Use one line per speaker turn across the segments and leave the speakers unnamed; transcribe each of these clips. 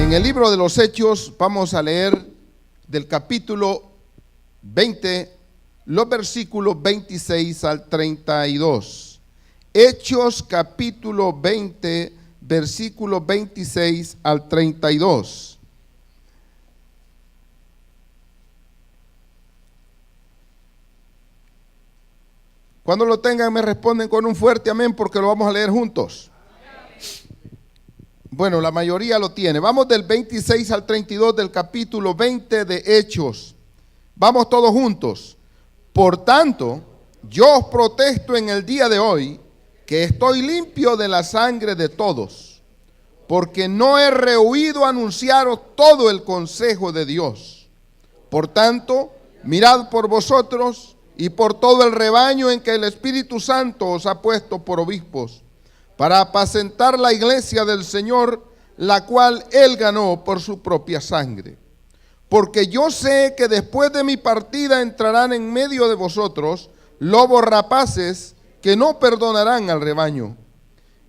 En el libro de los Hechos vamos a leer del capítulo 20, los versículos 26 al 32. Hechos capítulo 20, versículos 26 al 32. Cuando lo tengan me responden con un fuerte amén porque lo vamos a leer juntos. Bueno, la mayoría lo tiene. Vamos del 26 al 32 del capítulo 20 de Hechos. Vamos todos juntos. Por tanto, yo os protesto en el día de hoy que estoy limpio de la sangre de todos, porque no he rehuido anunciaros todo el consejo de Dios. Por tanto, mirad por vosotros y por todo el rebaño en que el Espíritu Santo os ha puesto por obispos, para apacentar la iglesia del Señor, la cual Él ganó por su propia sangre. Porque yo sé que después de mi partida entrarán en medio de vosotros lobos rapaces que no perdonarán al rebaño.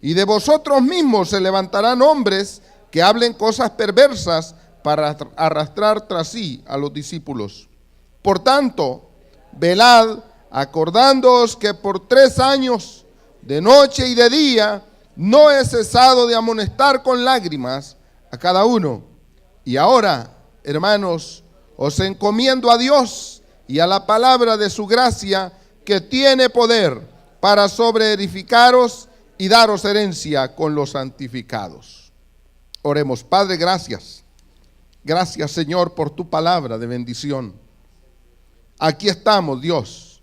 Y de vosotros mismos se levantarán hombres que hablen cosas perversas para arrastrar tras sí a los discípulos. Por tanto, velad, acordándoos que por 3 años, de noche y de día, no he cesado de amonestar con lágrimas a cada uno. Y ahora, hermanos, os encomiendo a Dios y a la palabra de su gracia, que tiene poder para sobreedificaros y daros herencia con los santificados. Oremos. Padre, gracias. Gracias, Señor, por tu palabra de bendición. Aquí estamos, Dios,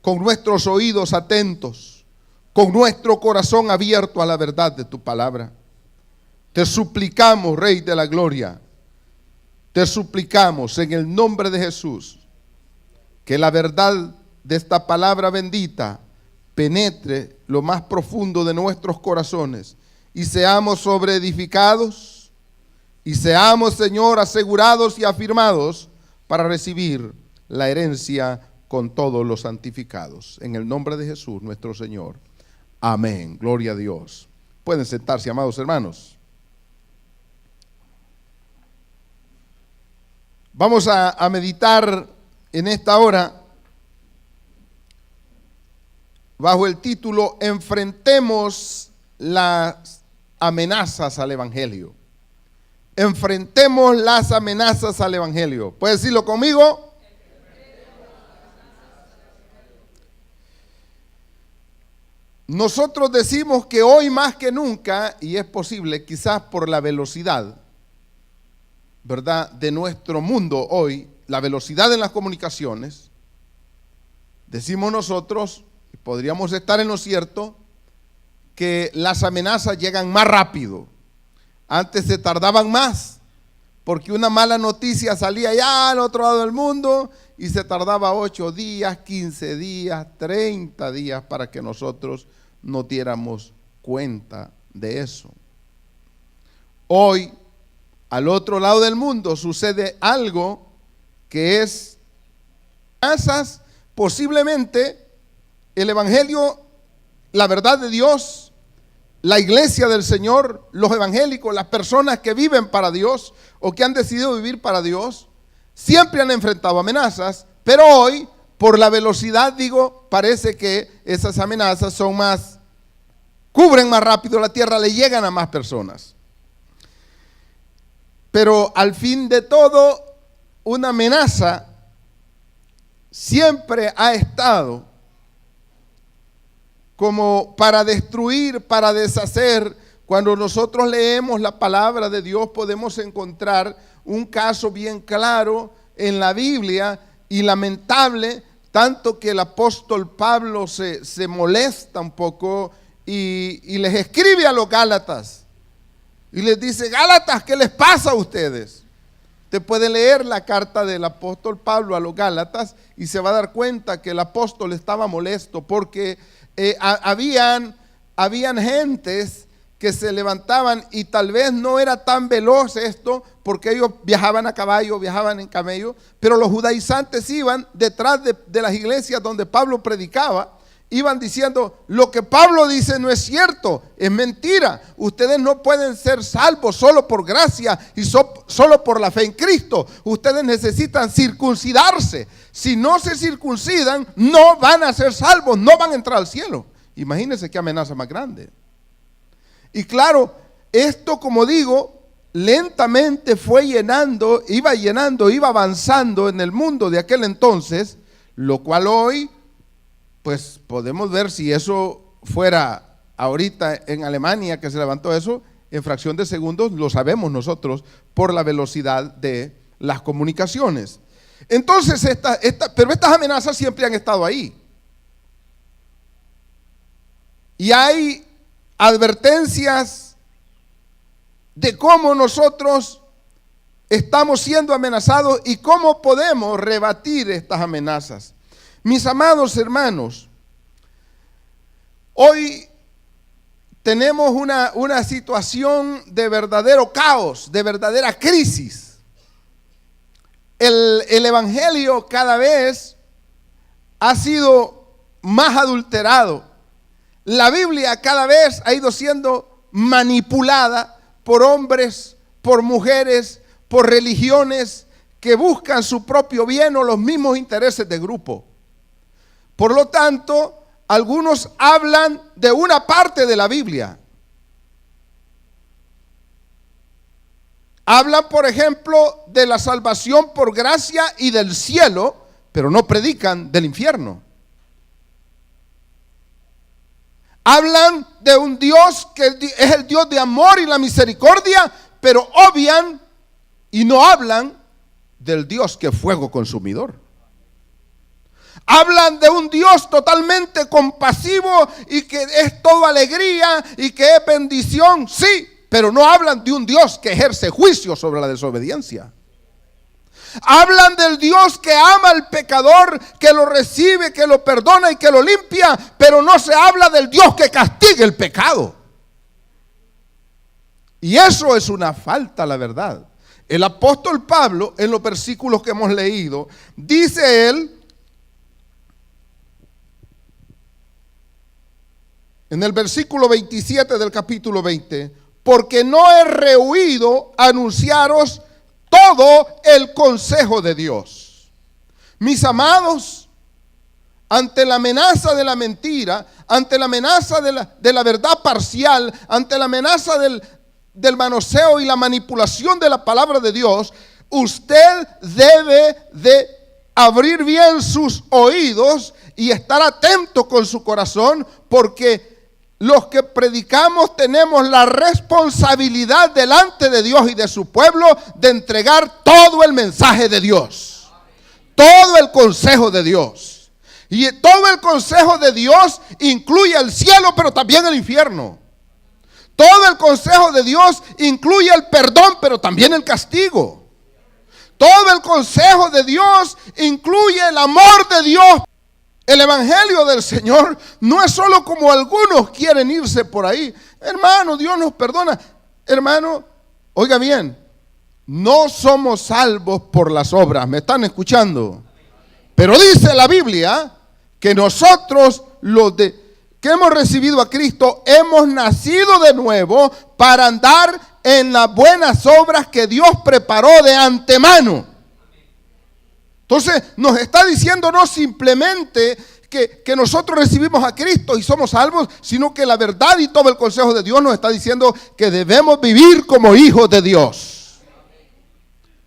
con nuestros oídos atentos, con nuestro corazón abierto a la verdad de tu palabra. Te suplicamos, Rey de la Gloria, te suplicamos en el nombre de Jesús, que la verdad de esta palabra bendita penetre lo más profundo de nuestros corazones y seamos sobreedificados y seamos, Señor, asegurados y afirmados para recibir la herencia con todos los santificados. En el nombre de Jesús, nuestro Señor. Amén. Gloria a Dios. Pueden sentarse, amados hermanos. Vamos a meditar en esta hora bajo el título Enfrentemos las amenazas al Evangelio. Enfrentemos las amenazas al Evangelio. ¿Puede decirlo conmigo? Nosotros decimos que hoy más que nunca, y es posible quizás por la velocidad, ¿verdad?, de nuestro mundo hoy, la velocidad en las comunicaciones, decimos nosotros, y podríamos estar en lo cierto, que las amenazas llegan más rápido. Antes se tardaban más, porque una mala noticia salía ya al otro lado del mundo y se tardaba 8 días, 15 días, 30 días para que nosotros no diéramos cuenta de eso. Hoy, al otro lado del mundo, sucede algo que es amenazas, posiblemente el Evangelio, la verdad de Dios, la iglesia del Señor, los evangélicos, las personas que viven para Dios o que han decidido vivir para Dios, siempre han enfrentado amenazas, pero hoy, por la velocidad, parece que esas amenazas son cubren más rápido la tierra, le llegan a más personas. Pero al fin de todo, una amenaza siempre ha estado como para destruir, para deshacer. Cuando nosotros leemos la palabra de Dios podemos encontrar un caso bien claro en la Biblia y lamentable, tanto que el apóstol Pablo se molesta un poco y les escribe a los Gálatas y les dice: Gálatas, ¿qué les pasa a ustedes? Te puede leer la carta del apóstol Pablo a los Gálatas y se va a dar cuenta que el apóstol estaba molesto porque habían gentes que se levantaban y tal vez no era tan veloz esto porque ellos viajaban a caballo, viajaban en camello, pero los judaizantes iban detrás de las iglesias donde Pablo predicaba iban diciendo, lo que Pablo dice no es cierto, es mentira. Ustedes no pueden ser salvos solo por gracia y solo por la fe en Cristo. Ustedes necesitan circuncidarse. Si no se circuncidan, no van a ser salvos, no van a entrar al cielo. Imagínense qué amenaza más grande. Y claro, esto, como digo, lentamente fue iba avanzando en el mundo de aquel entonces, lo cual hoy, pues podemos ver si eso fuera ahorita en Alemania que se levantó eso, en fracción de segundos, lo sabemos nosotros por la velocidad de las comunicaciones. Entonces, pero estas amenazas siempre han estado ahí. Y hay advertencias de cómo nosotros estamos siendo amenazados y cómo podemos rebatir estas amenazas. Mis amados hermanos, hoy tenemos una situación de verdadero caos, de verdadera crisis. El evangelio cada vez ha sido más adulterado. La Biblia cada vez ha ido siendo manipulada por hombres, por mujeres, por religiones que buscan su propio bien o los mismos intereses de grupo. Por lo tanto, algunos hablan de una parte de la Biblia. Hablan, por ejemplo, de la salvación por gracia y del cielo, pero no predican del infierno. Hablan de un Dios que es el Dios de amor y la misericordia, pero obvian y no hablan del Dios que es fuego consumidor. Hablan de un Dios totalmente compasivo y que es todo alegría y que es bendición, sí, pero no hablan de un Dios que ejerce juicio sobre la desobediencia. Hablan del Dios que ama al pecador, que lo recibe, que lo perdona y que lo limpia, pero no se habla del Dios que castiga el pecado. Y eso es una falta, la verdad. El apóstol Pablo, en los versículos que hemos leído, dice él, en el versículo 27 del capítulo 20, porque no he rehuido anunciaros todo el consejo de Dios. Mis amados, ante la amenaza de la mentira, ante la amenaza de la verdad parcial, ante la amenaza del manoseo y la manipulación de la palabra de Dios, usted debe de abrir bien sus oídos y estar atento con su corazón, porque los que predicamos tenemos la responsabilidad delante de Dios y de su pueblo de entregar todo el mensaje de Dios, todo el consejo de Dios. Y todo el consejo de Dios incluye el cielo, pero también el infierno. Todo el consejo de Dios incluye el perdón, pero también el castigo. Todo el consejo de Dios incluye el amor de Dios. El evangelio del Señor no es solo como algunos quieren irse por ahí. Hermano, Dios nos perdona. Hermano, oiga bien, no somos salvos por las obras. ¿Me están escuchando? Pero dice la Biblia que nosotros, que hemos recibido a Cristo, hemos nacido de nuevo para andar en las buenas obras que Dios preparó de antemano. Entonces nos está diciendo no simplemente que nosotros recibimos a Cristo y somos salvos, sino que la verdad y todo el consejo de Dios nos está diciendo que debemos vivir como hijos de Dios.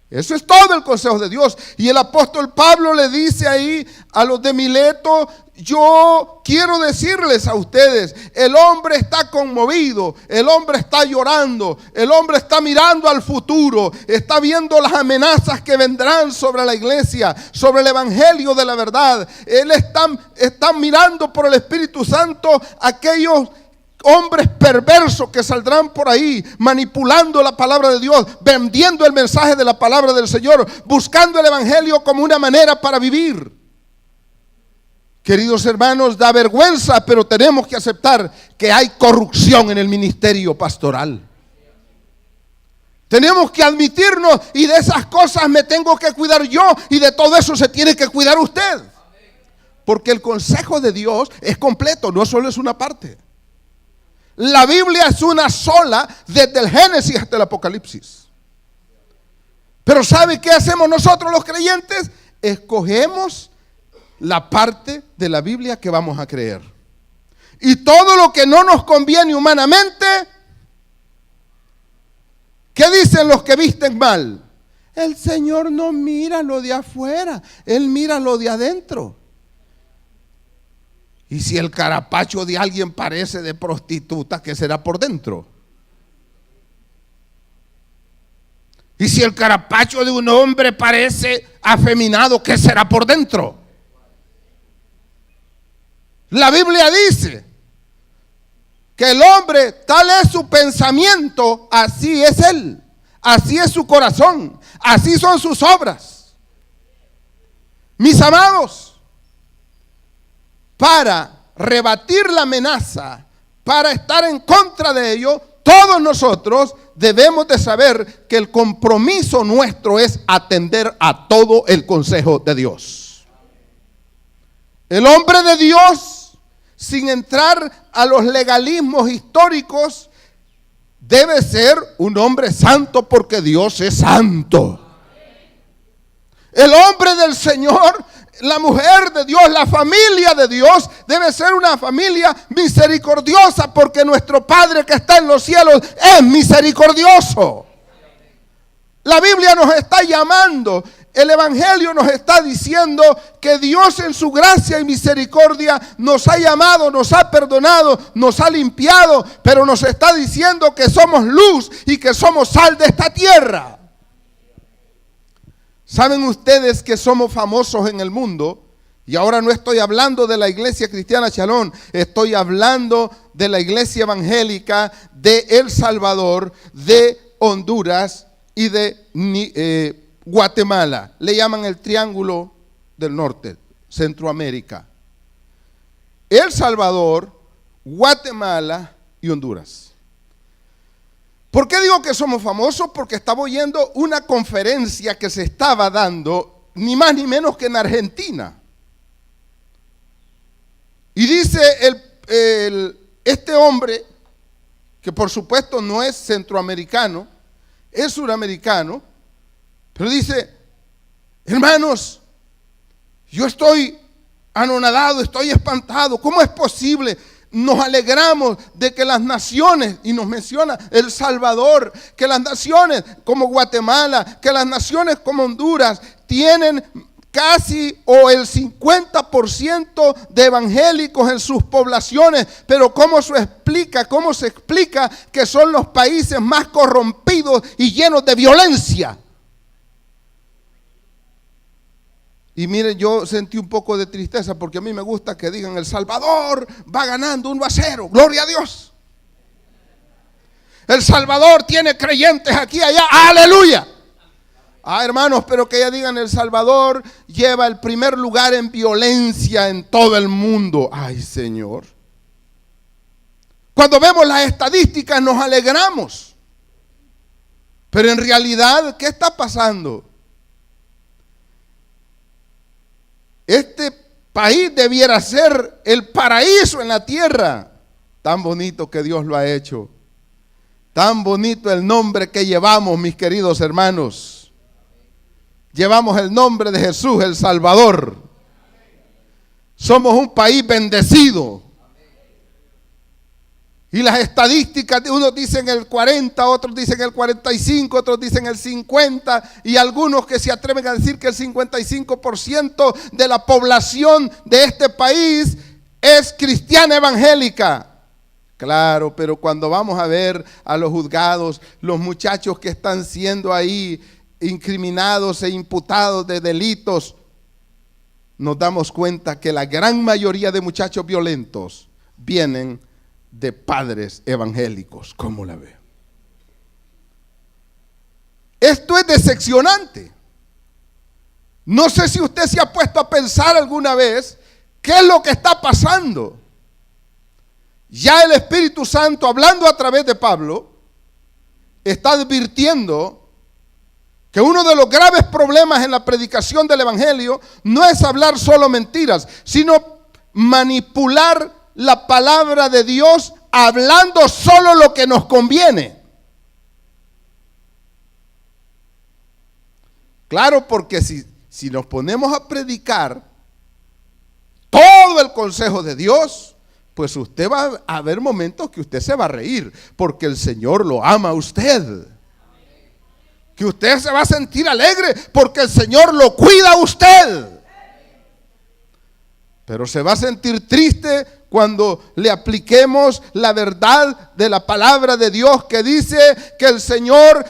Eso es todo el consejo de Dios. Y el apóstol Pablo le dice ahí a los de Mileto, yo quiero decirles a ustedes, el hombre está conmovido, el hombre está llorando, el hombre está mirando al futuro, está viendo las amenazas que vendrán sobre la iglesia, sobre el evangelio de la verdad. Él está mirando por el Espíritu Santo aquellos hombres perversos que saldrán por ahí manipulando la palabra de Dios, vendiendo el mensaje de la palabra del Señor, buscando el evangelio como una manera para vivir. Queridos hermanos, da vergüenza, pero tenemos que aceptar que hay corrupción en el ministerio pastoral. Tenemos que admitirnos, y de esas cosas me tengo que cuidar yo, y de todo eso se tiene que cuidar usted. Porque el consejo de Dios es completo, no solo es una parte. La Biblia es una sola desde el Génesis hasta el Apocalipsis. Pero ¿sabe qué hacemos nosotros los creyentes? Escogemos la parte de la Biblia que vamos a creer. Y todo lo que no nos conviene humanamente, ¿qué dicen los que visten mal? El Señor no mira lo de afuera, Él mira lo de adentro. Y si el carapacho de alguien parece de prostituta, ¿qué será por dentro? Y si el carapacho de un hombre parece afeminado, ¿qué será por dentro? La Biblia dice que el hombre, tal es su pensamiento, así es él, así es su corazón, así son sus obras. Mis amados, para rebatir la amenaza, para estar en contra de ello, todos nosotros debemos de saber que el compromiso nuestro es atender a todo el consejo de Dios. El hombre de Dios, sin entrar a los legalismos históricos, debe ser un hombre santo porque Dios es santo. El hombre del Señor, la mujer de Dios, la familia de Dios debe ser una familia misericordiosa porque nuestro Padre que está en los cielos es misericordioso. La Biblia nos está llamando, el Evangelio nos está diciendo que Dios en su gracia y misericordia nos ha llamado, nos ha perdonado, nos ha limpiado, pero nos está diciendo que somos luz y que somos sal de esta tierra. ¿Saben ustedes que somos famosos en el mundo? Y ahora no estoy hablando de la iglesia cristiana Shalom, estoy hablando de la iglesia evangélica de El Salvador, de Honduras y de Guatemala. Le llaman el Triángulo del Norte, Centroamérica. El Salvador, Guatemala y Honduras. ¿Por qué digo que somos famosos? Porque estaba oyendo una conferencia que se estaba dando, ni más ni menos que en Argentina. Y dice este hombre, que por supuesto no es centroamericano, es suramericano, pero dice: hermanos, yo estoy anonadado, estoy espantado. ¿Cómo es posible? Nos alegramos de que las naciones, y nos menciona El Salvador, que las naciones como Guatemala, que las naciones como Honduras tienen casi o el 50% de evangélicos en sus poblaciones, pero ¿cómo se explica que son los países más corrompidos y llenos de violencia? Y miren, yo sentí un poco de tristeza porque a mí me gusta que digan: El Salvador va ganando 1-0, gloria a Dios. El Salvador tiene creyentes aquí y allá, aleluya. Hermanos, pero que ya digan: El Salvador lleva el primer lugar en violencia en todo el mundo. Ay, Señor. Cuando vemos las estadísticas nos alegramos. Pero en realidad, ¿qué está pasando? Este país debiera ser el paraíso en la tierra. Tan bonito que Dios lo ha hecho. Tan bonito el nombre que llevamos, mis queridos hermanos. Llevamos el nombre de Jesús, el Salvador. Somos un país bendecido. Y las estadísticas, unos dicen el 40, otros dicen el 45, otros dicen el 50, y algunos que se atreven a decir que el 55% de la población de este país es cristiana evangélica. Claro, pero cuando vamos a ver a los juzgados, los muchachos que están siendo ahí incriminados e imputados de delitos, nos damos cuenta que la gran mayoría de muchachos violentos vienen de padres evangélicos. ¿Cómo la ve? Esto es decepcionante. No sé si usted se ha puesto a pensar alguna vez qué es lo que está pasando. Ya el Espíritu Santo, hablando a través de Pablo, está advirtiendo que uno de los graves problemas en la predicación del evangelio no es hablar solo mentiras, sino manipular la palabra de Dios hablando solo lo que nos conviene. Claro, porque si nos ponemos a predicar todo el consejo de Dios, pues usted va a haber momentos que usted se va a reír, porque el Señor lo ama a usted. Que usted se va a sentir alegre, porque el Señor lo cuida a usted. Pero se va a sentir triste cuando le apliquemos la verdad de la palabra de Dios, que dice que el Señor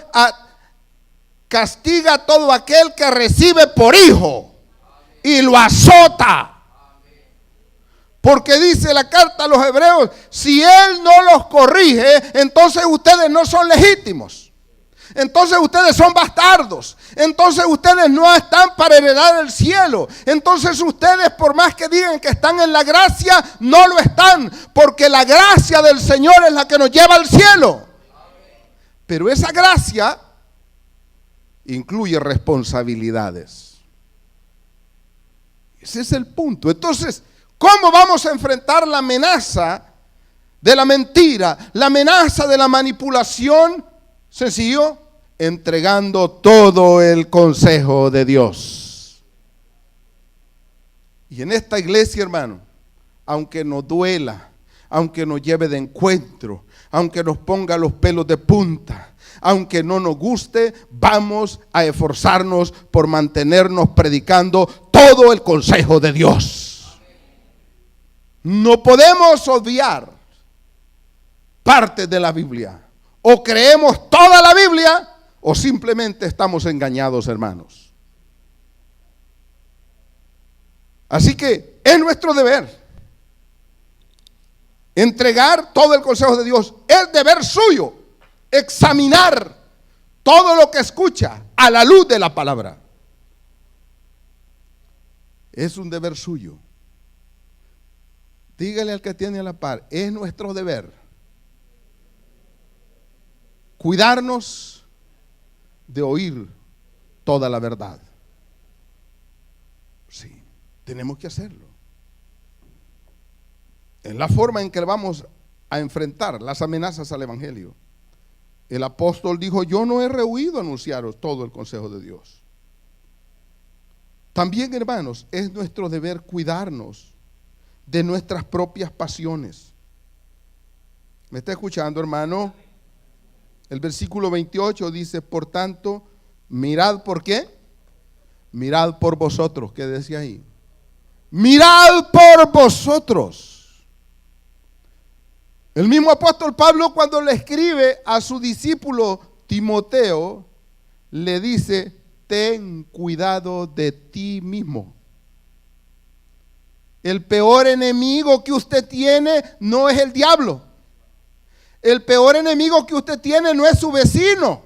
castiga a todo aquel que recibe por hijo y lo azota. Porque dice la carta a los hebreos, si Él no los corrige, entonces ustedes no son legítimos. Entonces ustedes son bastardos. Entonces ustedes no están para heredar el cielo. Entonces ustedes, por más que digan que están en la gracia, no lo están. Porque la gracia del Señor es la que nos lleva al cielo. Pero esa gracia incluye responsabilidades. Ese es el punto. Entonces, ¿cómo vamos a enfrentar la amenaza de la mentira, la amenaza de la manipulación? Sencillo, entregando todo el consejo de Dios. Y en esta iglesia, hermano, aunque nos duela, aunque nos lleve de encuentro, aunque nos ponga los pelos de punta, aunque no nos guste, vamos a esforzarnos por mantenernos predicando todo el consejo de Dios. No podemos obviar parte de la Biblia. O creemos toda la Biblia o simplemente estamos engañados, hermanos. Así que es nuestro deber entregar todo el consejo de Dios. Es deber suyo examinar todo lo que escucha a la luz de la palabra. Es un deber suyo. Dígale al que tiene a la par, es nuestro deber cuidarnos de oír toda la verdad. Sí, tenemos que hacerlo. Es la forma en que vamos a enfrentar las amenazas al evangelio. El apóstol dijo, yo no he rehuido anunciaros todo el consejo de Dios. También, hermanos, es nuestro deber cuidarnos de nuestras propias pasiones. ¿Me está escuchando, hermano? El versículo 28 dice, por tanto, mirad por qué. Mirad por vosotros, ¿qué decía ahí? Mirad por vosotros. El mismo apóstol Pablo, cuando le escribe a su discípulo Timoteo, le dice, ten cuidado de ti mismo. El peor enemigo que usted tiene no es el diablo. El peor enemigo que usted tiene no es su vecino.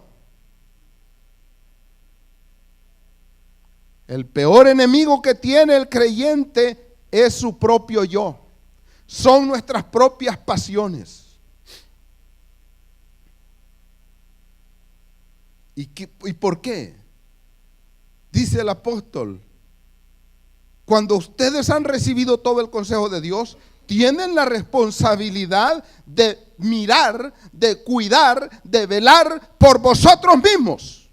El peor enemigo que tiene el creyente es su propio yo. Son nuestras propias pasiones. ¿Y por qué? Dice el apóstol, cuando ustedes han recibido todo el consejo de Dios, tienen la responsabilidad de mirar, de cuidar, de velar por vosotros mismos.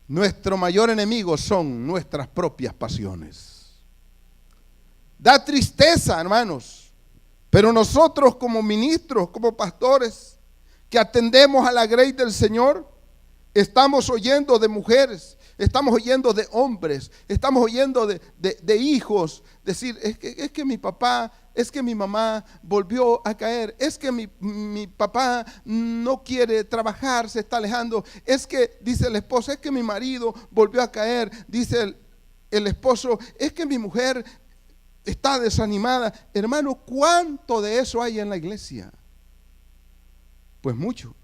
Nuestro mayor enemigo son nuestras propias pasiones. Da tristeza, hermanos, pero nosotros como ministros, como pastores, que atendemos a la grey del Señor, estamos oyendo de mujeres, estamos oyendo de hombres, estamos oyendo de hijos, decir, es que mi papá, es que mi mamá volvió a caer, es que mi papá no quiere trabajar, se está alejando, es que, dice el esposo, es que mi marido volvió a caer, dice el esposo, es que mi mujer está desanimada. Hermano, ¿cuánto de eso hay en la iglesia? Pues mucho.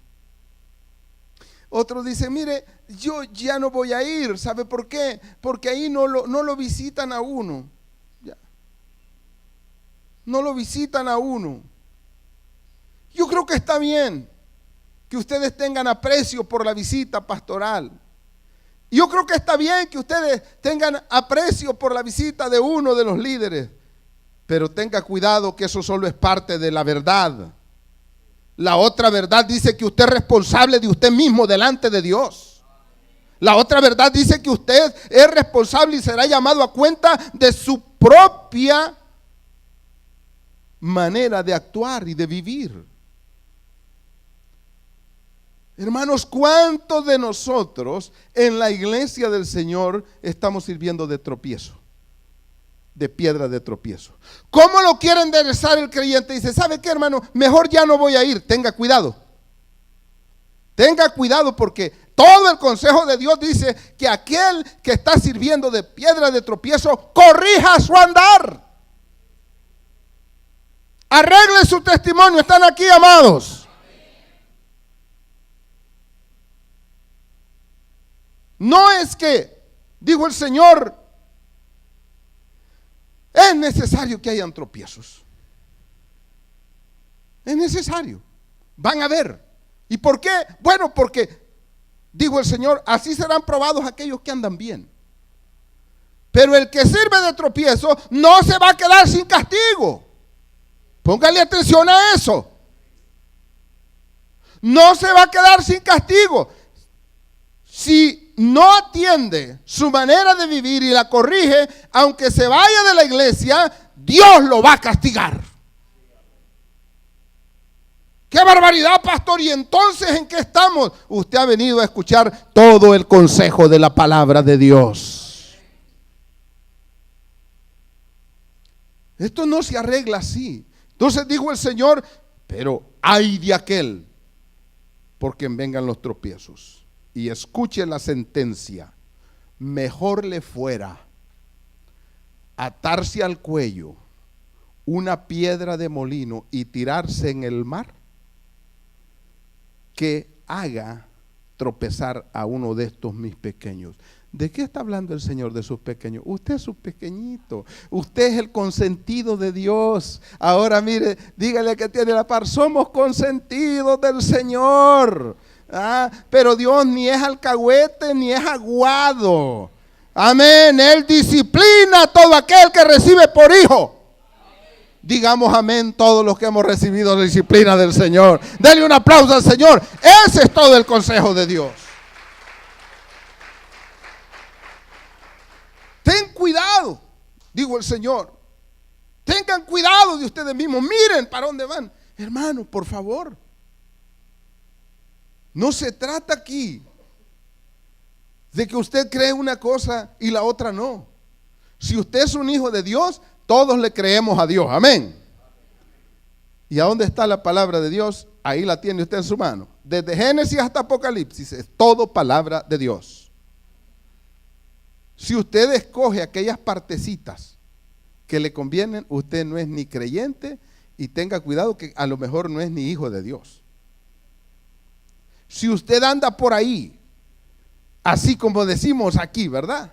Otros dicen, mire, yo ya no voy a ir. ¿Sabe por qué? Porque ahí no lo visitan a uno. Ya. No lo visitan a uno. Yo creo que está bien. que ustedes tengan aprecio por la visita pastoral. Y yo creo que está bien que ustedes tengan aprecio por la visita de uno de los líderes, pero tenga cuidado que eso solo es parte de la verdad. La otra verdad dice que usted es responsable de usted mismo delante de Dios. La otra verdad dice que usted es responsable y será llamado a cuenta de su propia manera de actuar y de vivir. Hermanos, ¿cuántos de nosotros en la iglesia del Señor estamos sirviendo de tropiezo? De piedra de tropiezo. ¿Cómo lo quiere enderezar el creyente? Dice, ¿sabe qué, hermano? Mejor ya no voy a ir. Tenga cuidado. Tenga cuidado, porque todo el consejo de Dios dice que aquel que está sirviendo de piedra de tropiezo, corrija su andar. Arregle su testimonio. Están aquí, amados. No es que, dijo el Señor, es necesario que hayan tropiezos. Es necesario. Van a ver. ¿Y por qué? Bueno, porque, dijo el Señor, así serán probados aquellos que andan bien. Pero el que sirve de tropiezo no se va a quedar sin castigo. Póngale atención a eso. No se va a quedar sin castigo. Si no atiende su manera de vivir y la corrige, aunque se vaya de la iglesia, Dios lo va a castigar. ¡Qué barbaridad, pastor! ¿Y entonces en qué estamos? Usted ha venido a escuchar todo el consejo de la palabra de Dios. Esto no se arregla así. Entonces dijo el Señor, pero ay de aquel por quien vengan los tropiezos. Y escuche la sentencia: mejor le fuera atarse al cuello una piedra de molino y tirarse en el mar, que haga tropezar a uno de estos mis pequeños. ¿De qué está hablando el Señor de sus pequeños? Usted es su pequeñito, usted es el consentido de Dios. Ahora mire, dígale que tiene la par, somos consentidos del Señor. Pero Dios ni es alcahuete ni es aguado. Amén. Él disciplina a todo aquel que recibe por hijo. Digamos amén todos los que hemos recibido la disciplina del Señor. Denle un aplauso al Señor. Ese es todo el consejo de Dios. Ten cuidado, dijo el Señor. Tengan cuidado de ustedes mismos. Miren para dónde van. Hermano, por favor. No se trata aquí de que usted cree una cosa y la otra no. Si usted es un hijo de Dios, todos le creemos a Dios. Amén. ¿Y a dónde está la palabra de Dios? Ahí la tiene usted en su mano. Desde Génesis hasta Apocalipsis es todo palabra de Dios. Si usted escoge aquellas partecitas que le convienen, usted no es ni creyente, y tenga cuidado que a lo mejor no es ni hijo de Dios. Si usted anda por ahí, así como decimos aquí, ¿verdad?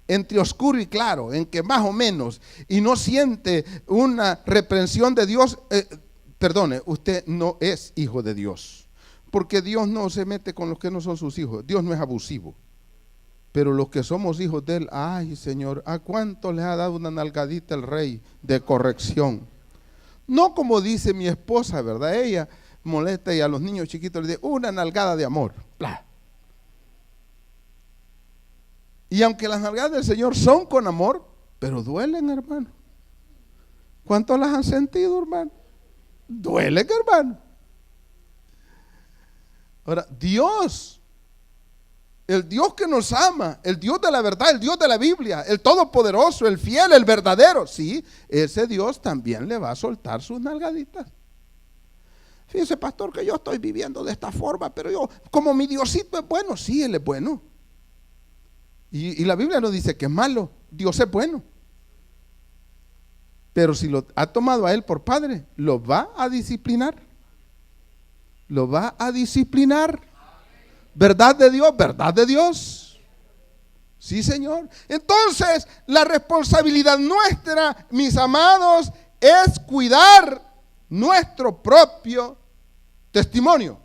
Entre oscuro y claro, en que más o menos, y no siente una reprensión de Dios, perdone, usted no es hijo de Dios. Porque Dios no se mete con los que no son sus hijos. Dios no es abusivo. Pero los que somos hijos de Él, ay Señor, ¿a cuánto les ha dado una nalgadita el Rey de corrección? No como dice mi esposa, ¿verdad? Ella molesta y a los niños chiquitos les dice una nalgada de amor. Bla. Y aunque las nalgadas del Señor son con amor, pero duelen, hermano. ¿Cuánto las han sentido, hermano? Duelen, hermano. Ahora, Dios, el Dios que nos ama, el Dios de la verdad, el Dios de la Biblia, el todopoderoso, el fiel, el verdadero, sí, ese Dios también le va a soltar sus nalgaditas. Fíjese, pastor, que yo estoy viviendo de esta forma, pero yo, como mi Diosito es bueno, sí, Él es bueno. Y la Biblia no dice que es malo, Dios es bueno. Pero si lo ha tomado a Él por padre, lo va a disciplinar. Lo va a disciplinar. ¿Verdad de Dios? ¿Verdad de Dios? Sí, Señor. Entonces, la responsabilidad nuestra, mis amados, es cuidar nuestro propio testimonio.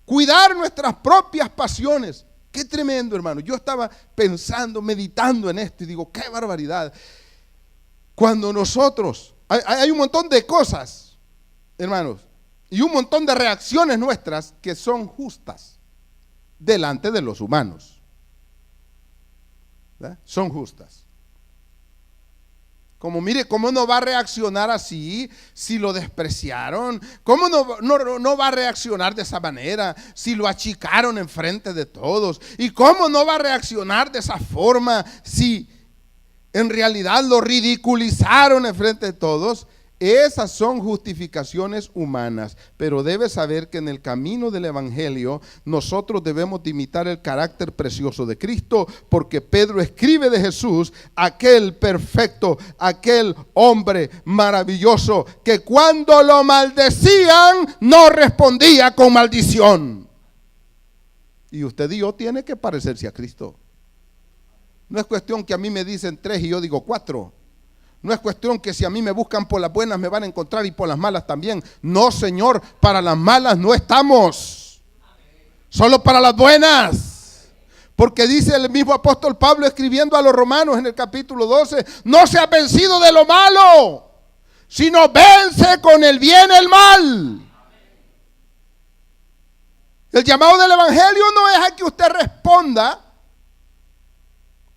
Cuidar nuestras propias pasiones. Qué tremendo, hermano. Yo estaba pensando, meditando en esto y digo, qué barbaridad. Cuando nosotros, hay un montón de cosas, hermanos, y un montón de reacciones nuestras que son justas delante de los humanos. ¿Verdad? Son justas. Como mire, ¿cómo no va a reaccionar así si lo despreciaron? ¿Cómo no va a reaccionar de esa manera si lo achicaron enfrente de todos? ¿Y cómo no va a reaccionar de esa forma si en realidad lo ridiculizaron enfrente de todos? Esas son justificaciones humanas, pero debes saber que en el camino del evangelio nosotros debemos de imitar el carácter precioso de Cristo, porque Pedro escribe de Jesús, aquel perfecto, aquel hombre maravilloso, que cuando lo maldecían no respondía con maldición. Y usted y yo tiene que parecerse a Cristo. No es cuestión que a mí me dicen 3 y yo digo 4. No es cuestión que si a mí me buscan por las buenas me van a encontrar y por las malas también. No, Señor, para las malas no estamos. Solo para las buenas. Porque dice el mismo apóstol Pablo escribiendo a los romanos en el capítulo 12, no se ha vencido de lo malo, sino vence con el bien el mal. El llamado del evangelio no es a que usted responda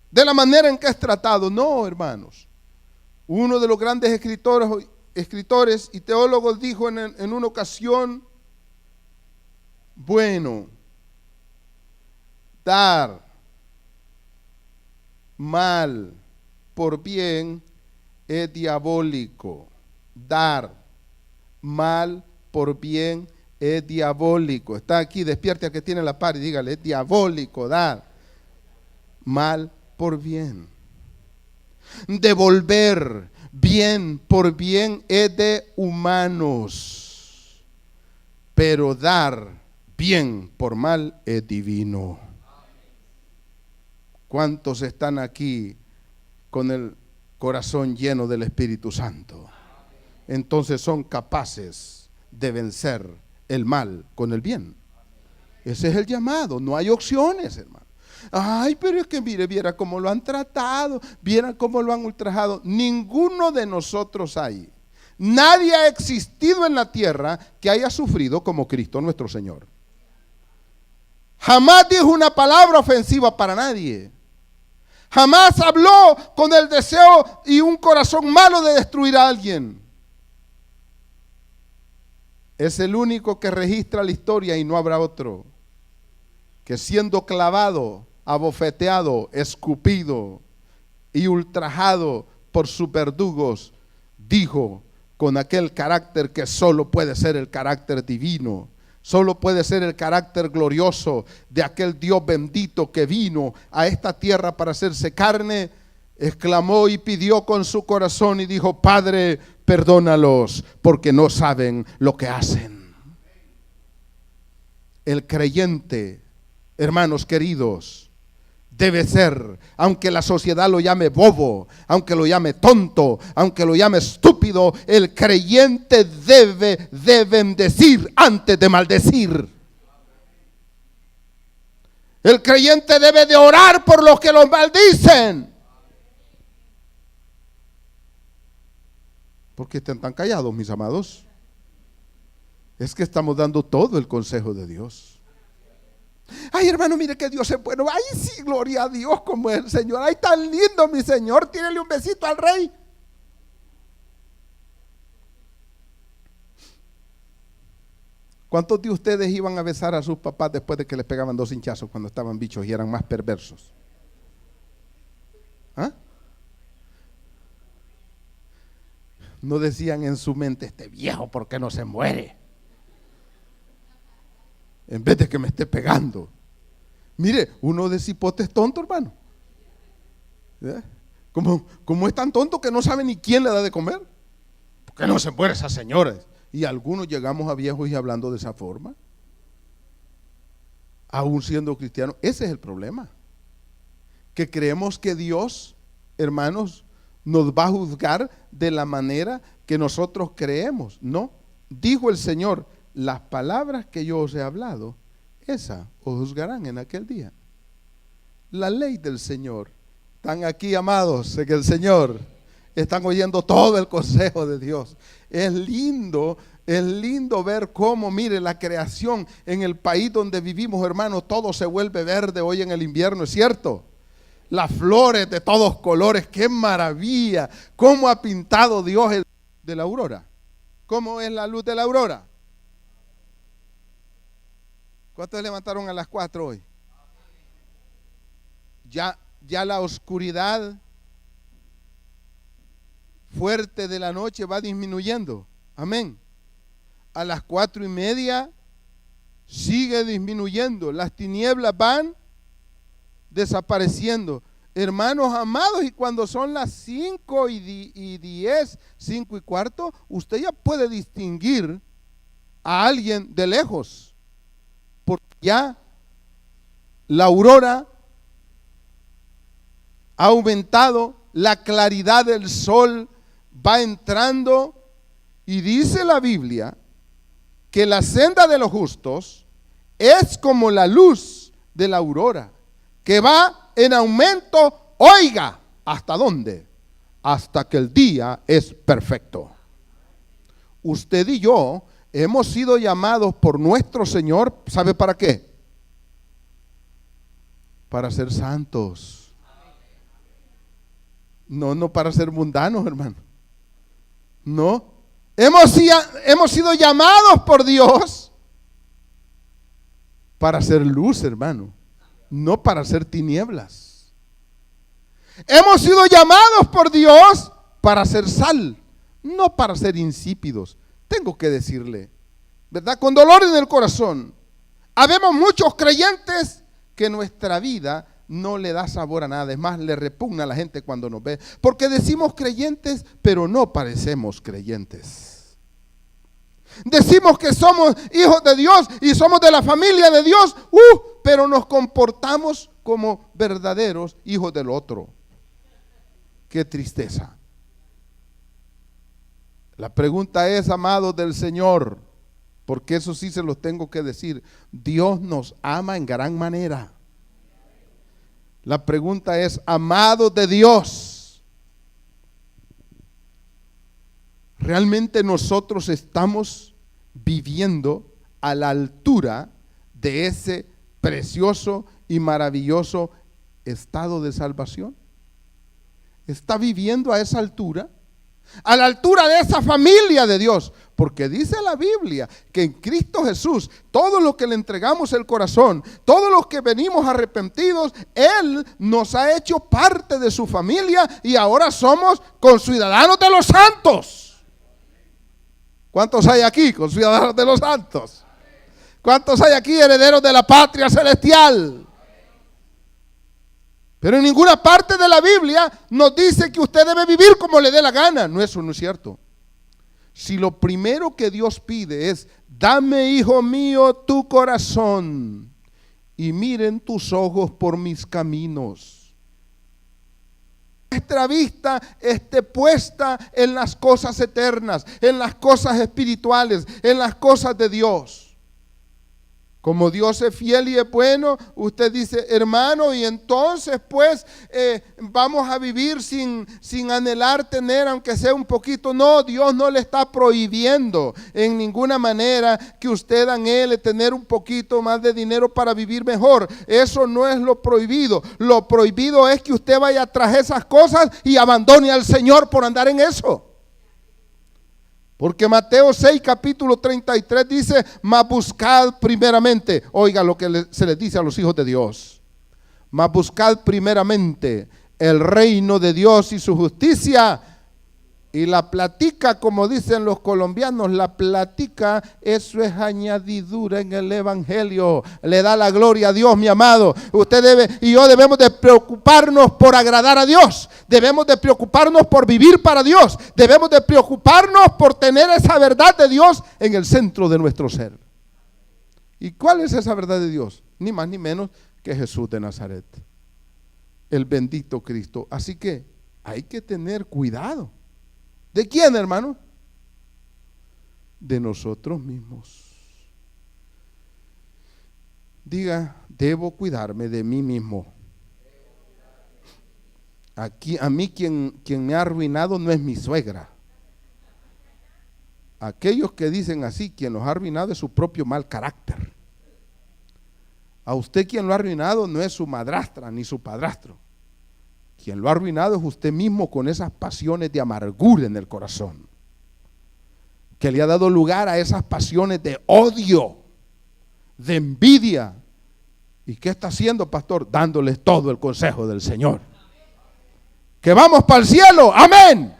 de la manera en que es tratado. No, hermanos. Uno de los grandes escritores y teólogos dijo en una ocasión, bueno, dar mal por bien es diabólico. Dar mal por bien es diabólico. Está aquí, despierte al que tiene la par y dígale, es diabólico dar mal por bien. Devolver bien por bien es de humanos, pero dar bien por mal es divino. ¿Cuántos están aquí con el corazón lleno del Espíritu Santo? Entonces son capaces de vencer el mal con el bien. Ese es el llamado, no hay opciones, hermano. Ay, pero es que mire, viera cómo lo han tratado, viera cómo lo han ultrajado. Ninguno de nosotros hay. Nadie ha existido en la tierra que haya sufrido como Cristo nuestro Señor. Jamás dijo una palabra ofensiva para nadie. Jamás habló con el deseo y un corazón malo de destruir a alguien. Es el único que registra la historia y no habrá otro, que siendo clavado, abofeteado, escupido y ultrajado por sus verdugos, dijo con aquel carácter que solo puede ser el carácter divino, solo puede ser el carácter glorioso de aquel Dios bendito que vino a esta tierra para hacerse carne, exclamó y pidió con su corazón y dijo, Padre, perdónalos porque no saben lo que hacen. El creyente, hermanos queridos, debe ser, aunque la sociedad lo llame bobo, aunque lo llame tonto, aunque lo llame estúpido, el creyente debe bendecir antes de maldecir. El creyente debe de orar por los que los maldicen. ¿Por qué están tan callados, mis amados? Es que estamos dando todo el consejo de Dios. Ay, hermano, mire que Dios es bueno. Ay, sí, gloria a Dios como es el Señor. Ay, tan lindo mi Señor. Tírele un besito al rey. ¿Cuántos de ustedes iban a besar a sus papás después de que les pegaban 2 hinchazos cuando estaban bichos y eran más perversos? ¿Ah? No decían en su mente, este viejo, ¿por qué no se muere? En vez de que me esté pegando. Mire, uno de cipote es tonto, hermano. Como es tan tonto que no sabe ni quién le da de comer. ¿Por qué no se muere esa señora? Y algunos llegamos a viejos y hablando de esa forma, aún siendo cristianos. Ese es el problema, que creemos que Dios, hermanos, nos va a juzgar de la manera que nosotros creemos. No, dijo el Señor, las palabras que yo os he hablado esa os juzgarán en aquel día. La ley del Señor. Están aquí, amados, en el Señor. Están oyendo todo el consejo de Dios. Es lindo ver cómo, mire, la creación en el país donde vivimos, hermano, todo se vuelve verde hoy en el invierno, ¿es cierto? Las flores de todos colores, qué maravilla. Cómo ha pintado Dios el de la aurora. ¿Cómo es la luz de la aurora? ¿Cuántos levantaron a las 4 hoy? Ya la oscuridad fuerte de la noche va disminuyendo. Amén. A las 4:30 sigue disminuyendo. Las tinieblas van desapareciendo. Hermanos amados, y cuando son las 5:10, 5:15, usted ya puede distinguir a alguien de lejos, porque ya la aurora ha aumentado, la claridad del sol va entrando, y dice la Biblia que la senda de los justos es como la luz de la aurora, que va en aumento, oiga, ¿hasta dónde? Hasta que el día es perfecto. Usted y yo hemos sido llamados por nuestro Señor, ¿sabe para qué? Para ser santos. No para ser mundanos, hermano. No. Hemos sido llamados por Dios para ser luz, hermano. No para ser tinieblas. Hemos sido llamados por Dios para ser sal, no para ser insípidos. Tengo que decirle, ¿verdad? Con dolor en el corazón. Habemos muchos creyentes que nuestra vida no le da sabor a nada. Es más, le repugna a la gente cuando nos ve, porque decimos creyentes, pero no parecemos creyentes. Decimos que somos hijos de Dios y somos de la familia de Dios, pero nos comportamos como verdaderos hijos del otro. Qué tristeza. La pregunta es, amados del Señor, porque eso sí se los tengo que decir, Dios nos ama en gran manera. La pregunta es, amados de Dios, ¿realmente nosotros estamos viviendo a la altura de ese precioso y maravilloso estado de salvación? ¿Está viviendo a esa altura? A la altura de esa familia de Dios, porque dice la Biblia que en Cristo Jesús, todos los que le entregamos el corazón, todos los que venimos arrepentidos, Él nos ha hecho parte de su familia y ahora somos conciudadanos de los santos. ¿Cuántos hay aquí conciudadanos de los santos? ¿Cuántos hay aquí herederos de la patria celestial? Pero en ninguna parte de la Biblia nos dice que usted debe vivir como le dé la gana. No, eso no es cierto. Si lo primero que Dios pide es, dame, hijo mío, tu corazón y miren tus ojos por mis caminos. Nuestra vista esté puesta en las cosas eternas, en las cosas espirituales, en las cosas de Dios. Como Dios es fiel y es bueno, usted dice, hermano, y entonces pues vamos a vivir sin anhelar tener, aunque sea un poquito. No, Dios no le está prohibiendo en ninguna manera que usted anhele tener un poquito más de dinero para vivir mejor. Eso no es lo prohibido. Lo prohibido es que usted vaya tras esas cosas y abandone al Señor por andar en eso. Porque Mateo 6, capítulo 33 dice, mas buscad primeramente, oiga lo que se les dice a los hijos de Dios, mas buscad primeramente el reino de Dios y su justicia, y la platica, como dicen los colombianos, la platica, eso es añadidura en el evangelio. Le da la gloria a Dios, mi amado. Usted debe y yo debemos de preocuparnos por agradar a Dios. Debemos de preocuparnos por vivir para Dios. Debemos de preocuparnos por tener esa verdad de Dios en el centro de nuestro ser. ¿Y cuál es esa verdad de Dios? Ni más ni menos que Jesús de Nazaret, el bendito Cristo. Así que hay que tener cuidado. ¿De quién, hermano? De nosotros mismos. Diga, debo cuidarme de mí mismo. Aquí, a mí quien me ha arruinado no es mi suegra. Aquellos que dicen así, quien los ha arruinado es su propio mal carácter. A usted quien lo ha arruinado no es su madrastra ni su padrastro. Quien lo ha arruinado es usted mismo con esas pasiones de amargura en el corazón, que le ha dado lugar a esas pasiones de odio, de envidia. ¿Y qué está haciendo, pastor? Dándoles todo el consejo del Señor. Que vamos para el cielo, amén.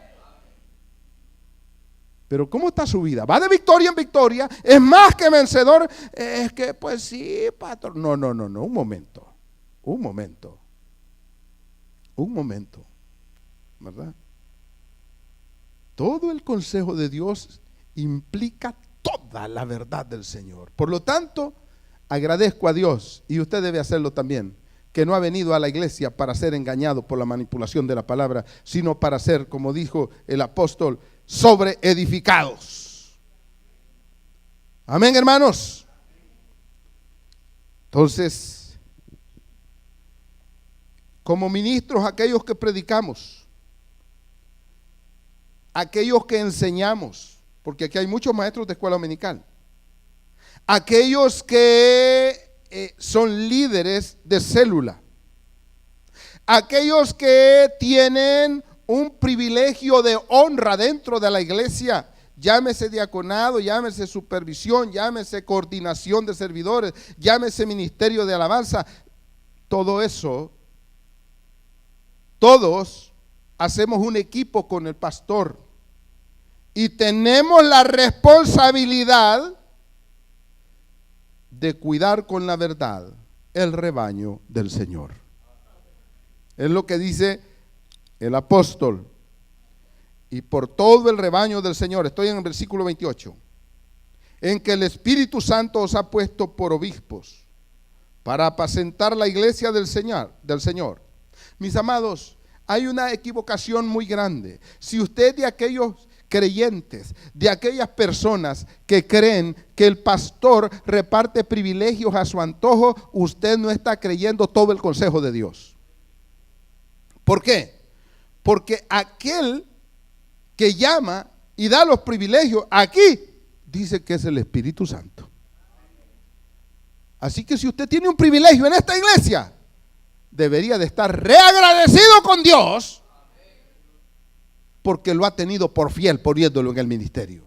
Pero ¿cómo está su vida? ¿Va de victoria en victoria? ¿Es más que vencedor? Es que pues sí, pastor. No, un momento, ¿verdad? Todo el consejo de Dios implica toda la verdad del Señor. Por lo tanto, agradezco a Dios, y usted debe hacerlo también, que no ha venido a la iglesia para ser engañado por la manipulación de la palabra, sino para ser, como dijo el apóstol, sobreedificados. Amén, hermanos. Entonces, como ministros, aquellos que predicamos, aquellos que enseñamos, porque aquí hay muchos maestros de escuela dominical, aquellos que son líderes de célula, aquellos que tienen un privilegio de honra dentro de la iglesia, llámese diaconado, llámese supervisión, llámese coordinación de servidores, llámese ministerio de alabanza, todo eso, todos hacemos un equipo con el pastor y tenemos la responsabilidad de cuidar con la verdad el rebaño del Señor. Es lo que dice el apóstol. Y por todo el rebaño del Señor, estoy en el versículo 28, en que el Espíritu Santo os ha puesto por obispos para apacentar la iglesia del Señor. Mis amados, hay una equivocación muy grande. Si usted de aquellos creyentes, de aquellas personas que creen que el pastor reparte privilegios a su antojo, usted no está creyendo todo el consejo de Dios. ¿Por qué? Porque aquel que llama y da los privilegios aquí, dice que es el Espíritu Santo. Así que si usted tiene un privilegio en esta iglesia, debería de estar reagradecido con Dios, porque lo ha tenido por fiel poniéndolo en el ministerio.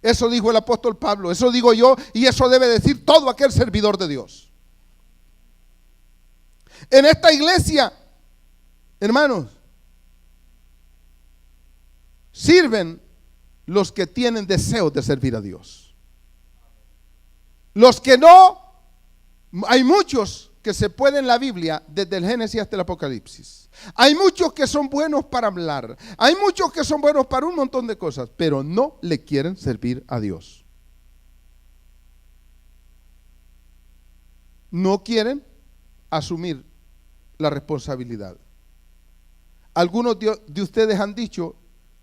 Eso dijo el apóstol Pablo, eso digo yo, y eso debe decir todo aquel servidor de Dios. En esta iglesia, hermanos, sirven los que tienen deseos de servir a Dios. Los que no, hay muchos que se pueden en la Biblia desde el Génesis hasta el Apocalipsis. Hay muchos que son buenos para hablar, hay muchos que son buenos para un montón de cosas, pero no le quieren servir a Dios. No quieren asumir la responsabilidad. Algunos de ustedes han dicho,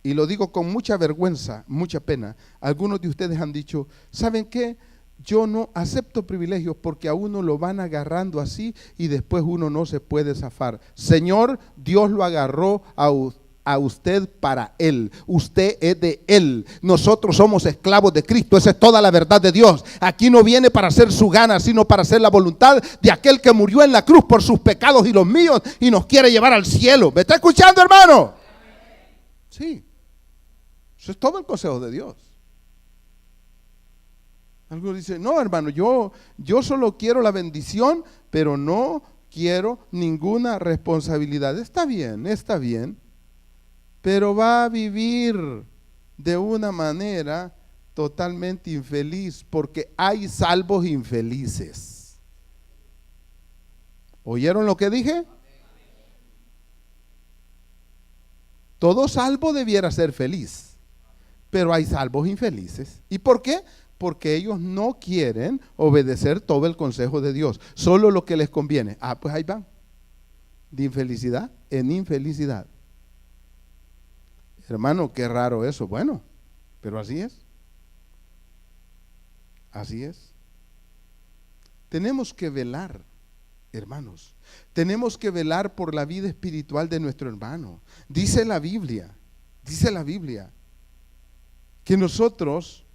y lo digo con mucha vergüenza, mucha pena, algunos de ustedes han dicho, ¿saben qué? Yo no acepto privilegios porque a uno lo van agarrando así y después uno no se puede zafar. Señor, Dios lo agarró a usted para Él. Usted es de Él. Nosotros somos esclavos de Cristo. Esa es toda la verdad de Dios. Aquí no viene para hacer su gana, sino para hacer la voluntad de aquel que murió en la cruz por sus pecados y los míos y nos quiere llevar al cielo. ¿Me está escuchando, hermano? Sí. Eso es todo el consejo de Dios. Algunos dicen, no, hermano, yo solo quiero la bendición, pero no quiero ninguna responsabilidad. Está bien, pero va a vivir de una manera totalmente infeliz, porque hay salvos infelices. ¿Oyeron lo que dije? Todo salvo debiera ser feliz, pero hay salvos infelices. ¿Y por qué? Porque ellos no quieren obedecer todo el consejo de Dios, solo lo que les conviene. Pues ahí van, de infelicidad en infelicidad. Hermano, qué raro eso. Bueno, pero así es. Así es. Tenemos que velar, hermanos. Tenemos que velar por la vida espiritual de nuestro hermano. Dice la Biblia, que nosotros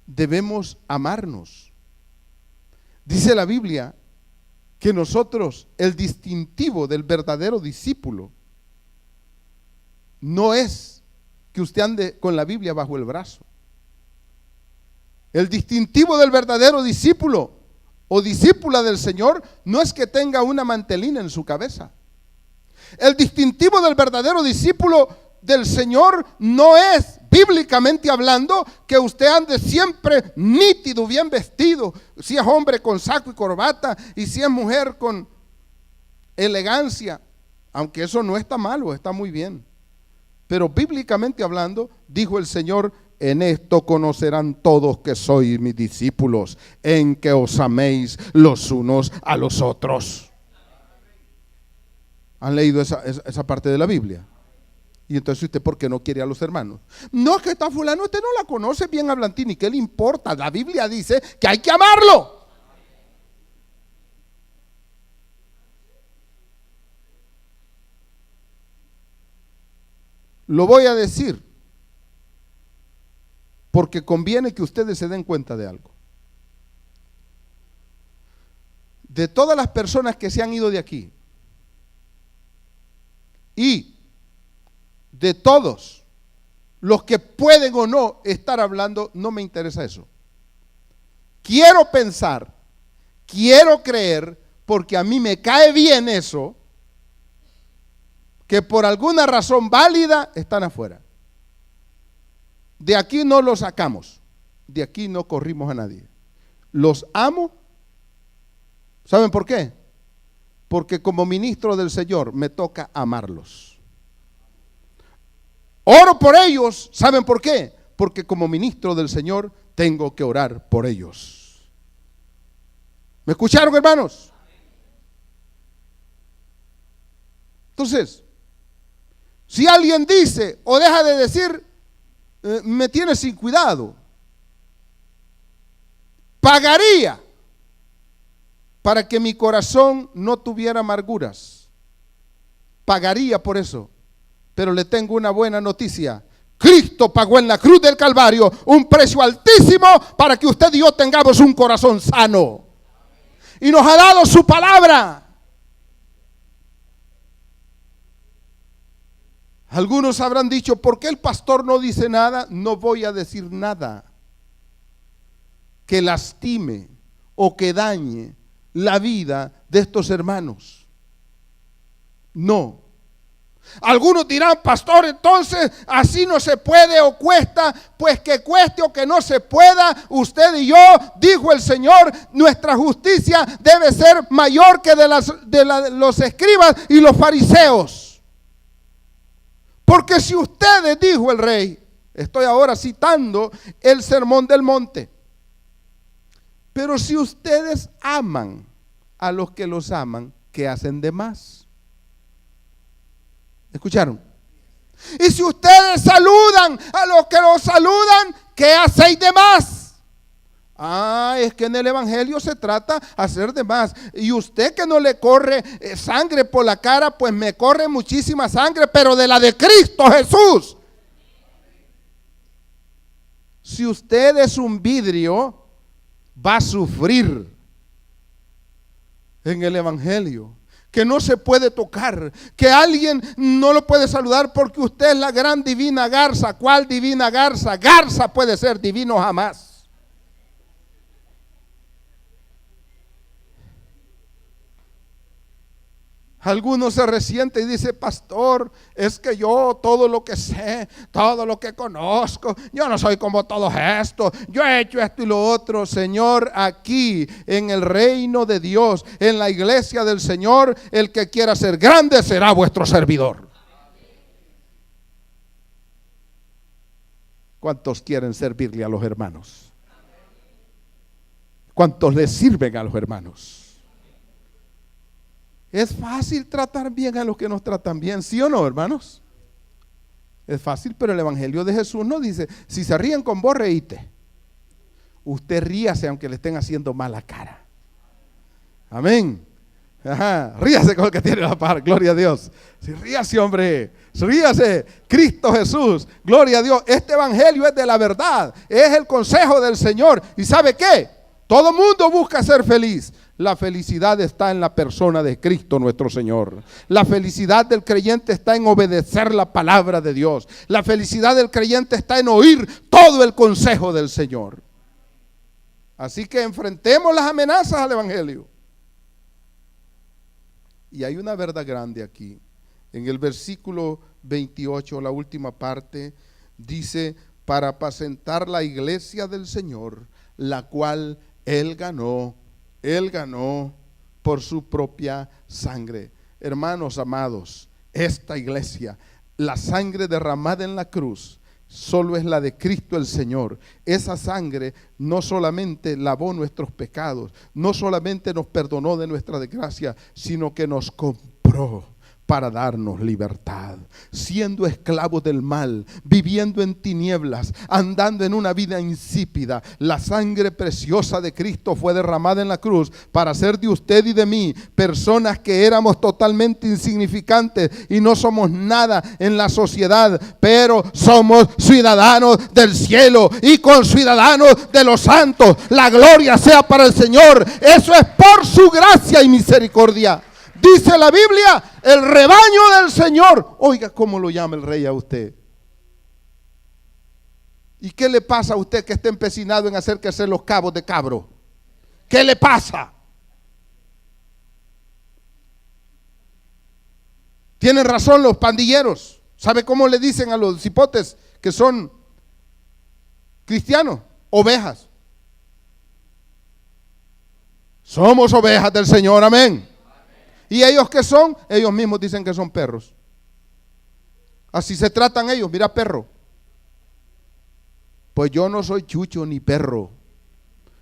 debemos amarnos. Dice la Biblia que nosotros, el distintivo del verdadero discípulo, no es que usted ande con la Biblia bajo el brazo. El distintivo del verdadero discípulo o discípula del Señor no es que tenga una mantelina en su cabeza. El distintivo del verdadero discípulo del Señor no es, bíblicamente hablando, que usted ande siempre nítido, bien vestido, si es hombre con saco y corbata y si es mujer con elegancia, aunque eso no está malo, está muy bien. Pero bíblicamente hablando, dijo el Señor: en esto conocerán todos que sois mis discípulos, en que os améis los unos a los otros. ¿Han leído esa parte de la Biblia? Y entonces usted, ¿por qué no quiere a los hermanos? No, es que está fulano, usted no la conoce bien, Hablantini, ¿qué le importa? La Biblia dice que hay que amarlo. Lo voy a decir porque conviene que ustedes se den cuenta de algo. De todas las personas que se han ido de aquí y de todos los que pueden o no estar hablando, no me interesa eso. Quiero pensar, quiero creer, porque a mí me cae bien eso, que por alguna razón válida están afuera. De aquí no los sacamos, de aquí no corrimos a nadie. Los amo. ¿Saben por qué? Porque como ministro del Señor me toca amarlos. Oro por ellos. ¿Saben por qué? Porque como ministro del Señor tengo que orar por ellos. ¿Me escucharon, hermanos? Entonces, si alguien dice o deja de decir, me tiene sin cuidado, pagaría para que mi corazón no tuviera amarguras. Pagaría por eso. Pero le tengo una buena noticia. Cristo pagó en la cruz del Calvario un precio altísimo para que usted y yo tengamos un corazón sano. Y nos ha dado su palabra. Algunos habrán dicho, ¿por qué el pastor no dice nada? No voy a decir nada que lastime o que dañe la vida de estos hermanos. No. Algunos dirán, pastor, entonces así no se puede o cuesta. Pues que cueste o que no se pueda, usted y yo, dijo el Señor, nuestra justicia debe ser mayor que de los escribas y los fariseos. Porque si ustedes, dijo el rey, estoy ahora citando el Sermón del Monte, pero si ustedes aman a los que los aman, ¿qué hacen de más? ¿Escucharon? Y si ustedes saludan a los que los saludan, ¿qué hacéis de más? Es que en el evangelio se trata de hacer de más. Y usted que no le corre sangre por la cara, pues me corre muchísima sangre, pero de la de Cristo Jesús. Si usted es un vidrio, va a sufrir en el evangelio. Que no se puede tocar, que alguien no lo puede saludar porque usted es la gran divina garza. ¿Cuál divina garza? Garza puede ser, divino jamás. Algunos se resienten y dicen, pastor, es que yo todo lo que sé, todo lo que conozco, yo no soy como todos estos, yo he hecho esto y lo otro. Señor, aquí en el reino de Dios, en la iglesia del Señor, el que quiera ser grande será vuestro servidor. ¿Cuántos quieren servirle a los hermanos? ¿Cuántos le sirven a los hermanos? Es fácil tratar bien a los que nos tratan bien, ¿sí o no, hermanos? Es fácil, pero el evangelio de Jesús no dice, si se ríen con vos, reíte. Usted ríase aunque le estén haciendo mala cara. Amén. Ajá. Ríase con el que tiene la par, gloria a Dios. Sí, ríase, hombre, ríase. Cristo Jesús, gloria a Dios. Este evangelio es de la verdad, es el consejo del Señor. ¿Y sabe qué? Todo mundo busca ser feliz. La felicidad está en la persona de Cristo nuestro Señor. La felicidad del creyente está en obedecer la palabra de Dios. La felicidad del creyente está en oír todo el consejo del Señor. Así que enfrentemos las amenazas al evangelio. Y hay una verdad grande aquí. En el versículo 28, la última parte, dice, para apacentar la iglesia del Señor, la cual Él ganó por su propia sangre. Hermanos amados, esta iglesia, la sangre derramada en la cruz, solo es la de Cristo el Señor. Esa sangre no solamente lavó nuestros pecados, no solamente nos perdonó de nuestra desgracia, sino que nos compró para darnos libertad. Siendo esclavos del mal, viviendo en tinieblas, andando en una vida insípida, la sangre preciosa de Cristo fue derramada en la cruz para hacer de usted y de mí personas que éramos totalmente insignificantes y no somos nada en la sociedad, pero somos ciudadanos del cielo y conciudadanos de los santos. La gloria sea para el Señor. Eso es por su gracia y misericordia. Dice la Biblia, el rebaño del Señor. Oiga cómo lo llama el rey a usted. ¿Y qué le pasa a usted que está empecinado en hacer crecer los cabos de cabro? ¿Qué le pasa? Tienen razón los pandilleros. ¿Sabe cómo le dicen a los cipotes que son cristianos? Ovejas. Somos ovejas del Señor, amén. ¿Y ellos qué son? Ellos mismos dicen que son perros. Así se tratan ellos, mira perro. Pues yo no soy chucho ni perro,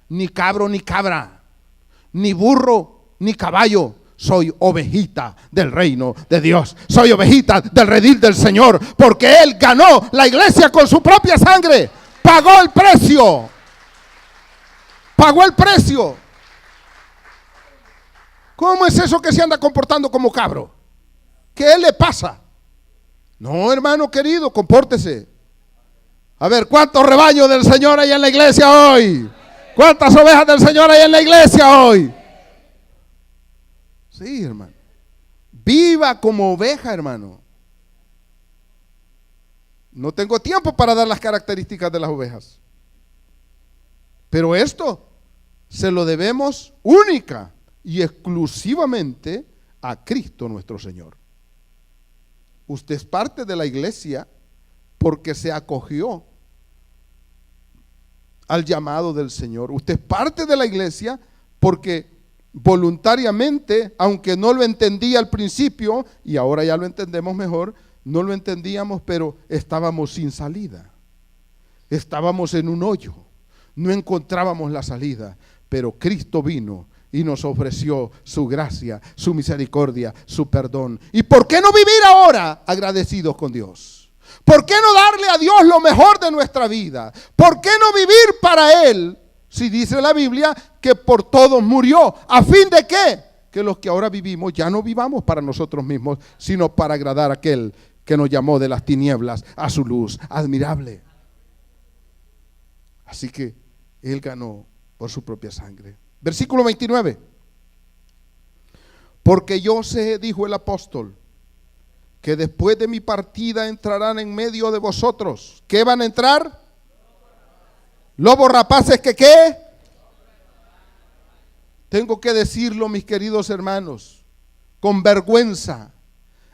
ni cabro ni cabra, ni burro ni caballo. Soy ovejita del reino de Dios. Soy ovejita del redil del Señor, porque Él ganó la iglesia con su propia sangre. Pagó el precio. Pagó el precio. ¿Cómo es eso que se anda comportando como cabro? ¿Qué le pasa? No, hermano querido, compórtese. A ver, ¿cuántos rebaños del Señor hay en la iglesia hoy? ¿Cuántas ovejas del Señor hay en la iglesia hoy? Sí, hermano. Viva como oveja, hermano. No tengo tiempo para dar las características de las ovejas. Pero esto se lo debemos única y exclusivamente a Cristo nuestro Señor. Usted es parte de la iglesia porque se acogió al llamado del Señor. Usted es parte de la iglesia porque voluntariamente, aunque no lo entendía al principio, y ahora ya lo entendemos mejor, no lo entendíamos, pero estábamos sin salida. Estábamos en un hoyo, no encontrábamos la salida, pero Cristo vino y nos ofreció su gracia, su misericordia, su perdón. ¿Y por qué no vivir ahora agradecidos con Dios? ¿Por qué no darle a Dios lo mejor de nuestra vida? ¿Por qué no vivir para Él? Si dice la Biblia que por todos murió. ¿A fin de qué? Que los que ahora vivimos ya no vivamos para nosotros mismos, sino para agradar a aquel que nos llamó de las tinieblas a su luz admirable. Así que Él ganó por su propia sangre. Versículo 29. Porque yo sé, dijo el apóstol, que después de mi partida entrarán en medio de vosotros. ¿Qué van a entrar? Lobos rapaces que ¿qué? Tengo que decirlo, mis queridos hermanos, con vergüenza.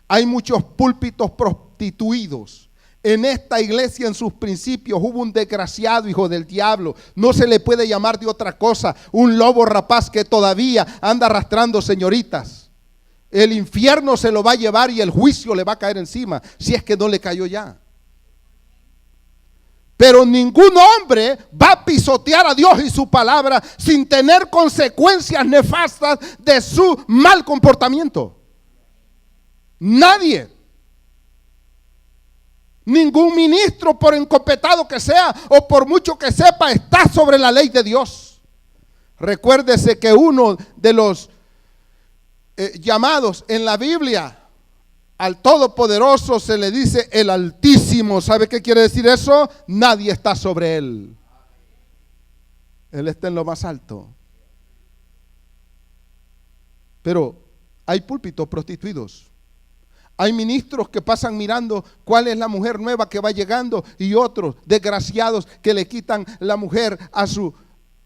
Hay muchos púlpitos prostituidos. En esta iglesia, en sus principios, hubo un desgraciado hijo del diablo. No se le puede llamar de otra cosa. Un lobo rapaz que todavía anda arrastrando señoritas. El infierno se lo va a llevar y el juicio le va a caer encima, si es que no le cayó ya. Pero ningún hombre va a pisotear a Dios y su palabra sin tener consecuencias nefastas de su mal comportamiento. Nadie. Ningún ministro, por encopetado que sea o por mucho que sepa, está sobre la ley de Dios. Recuérdese que uno de los llamados en la Biblia. Al Todopoderoso se le dice el Altísimo. ¿Sabe qué quiere decir eso? Nadie está sobre él. Él está en lo más alto. Pero hay púlpitos prostituidos. Hay ministros que pasan mirando cuál es la mujer nueva que va llegando, y otros desgraciados que le quitan la mujer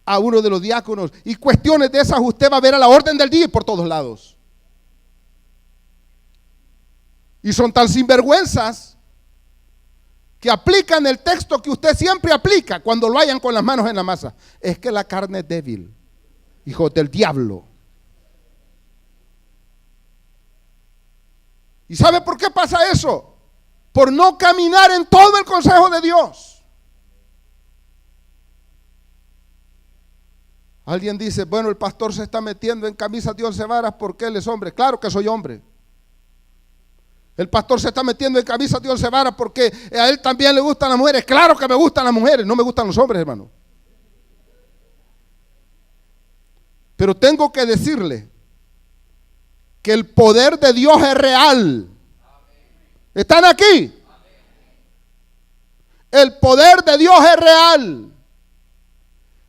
a uno de los diáconos. Y cuestiones de esas usted va a ver a la orden del día y por todos lados. Y son tan sinvergüenzas que aplican el texto que usted siempre aplica cuando lo hayan con las manos en la masa. Es que la carne es débil, hijos del diablo. ¿Y sabe por qué pasa eso? Por no caminar en todo el consejo de Dios. Alguien dice, bueno, el pastor se está metiendo en camisas de 11 varas porque él es hombre. Claro que soy hombre. El pastor se está metiendo en camisas de 11 varas porque a él también le gustan las mujeres. Claro que me gustan las mujeres, no me gustan los hombres, hermano. Pero tengo que decirle que el poder de Dios es real. ¿Están aquí? El poder de Dios es real.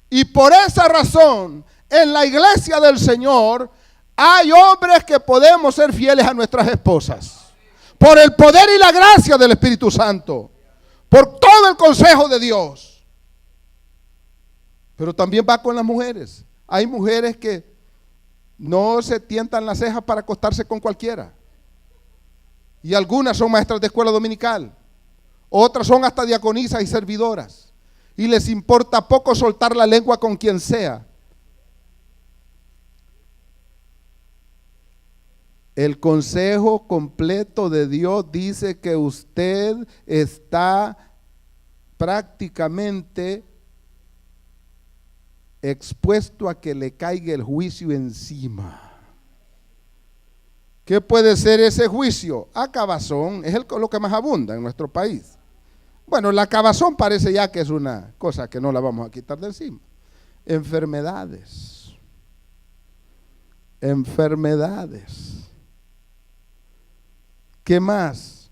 Y por esa razón, en la iglesia del Señor, hay hombres que podemos ser fieles a nuestras esposas. Por el poder y la gracia del Espíritu Santo. Por todo el consejo de Dios. Pero también va con las mujeres. Hay mujeres que no se tientan las cejas para acostarse con cualquiera. Y algunas son maestras de escuela dominical. Otras son hasta diaconisas y servidoras. Y les importa poco soltar la lengua con quien sea. El consejo completo de Dios dice que usted está prácticamente expuesto a que le caiga el juicio encima. ¿Qué puede ser ese juicio? Acabazón es lo que más abunda en nuestro país. Bueno, la acabazón parece ya que es una cosa que no la vamos a quitar de encima. Enfermedades. ¿Qué más?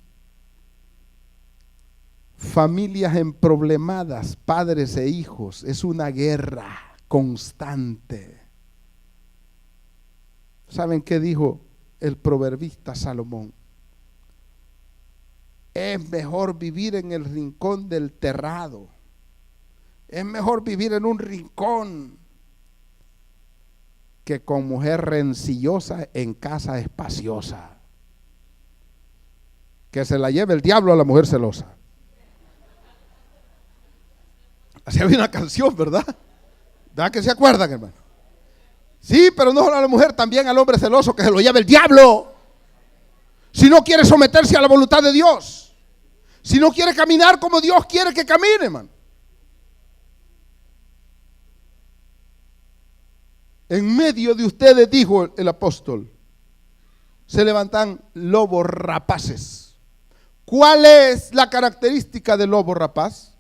Familias emproblemadas, padres e hijos. Es una guerra constante. ¿Saben qué dijo el proverbista Salomón? Es mejor vivir en el rincón del terrado. Es mejor vivir en un rincón que con mujer rencillosa en casa espaciosa. Que se la lleve el diablo a la mujer celosa. Así había una canción, ¿verdad? ¿Verdad que se acuerdan, hermano? Sí, pero no solo a la mujer, también al hombre celoso, que se lo lleve el diablo. Si no quiere someterse a la voluntad de Dios. Si no quiere caminar como Dios quiere que camine, hermano. En medio de ustedes, dijo el apóstol, se levantan lobos rapaces. ¿Cuál es la característica del lobo rapaz?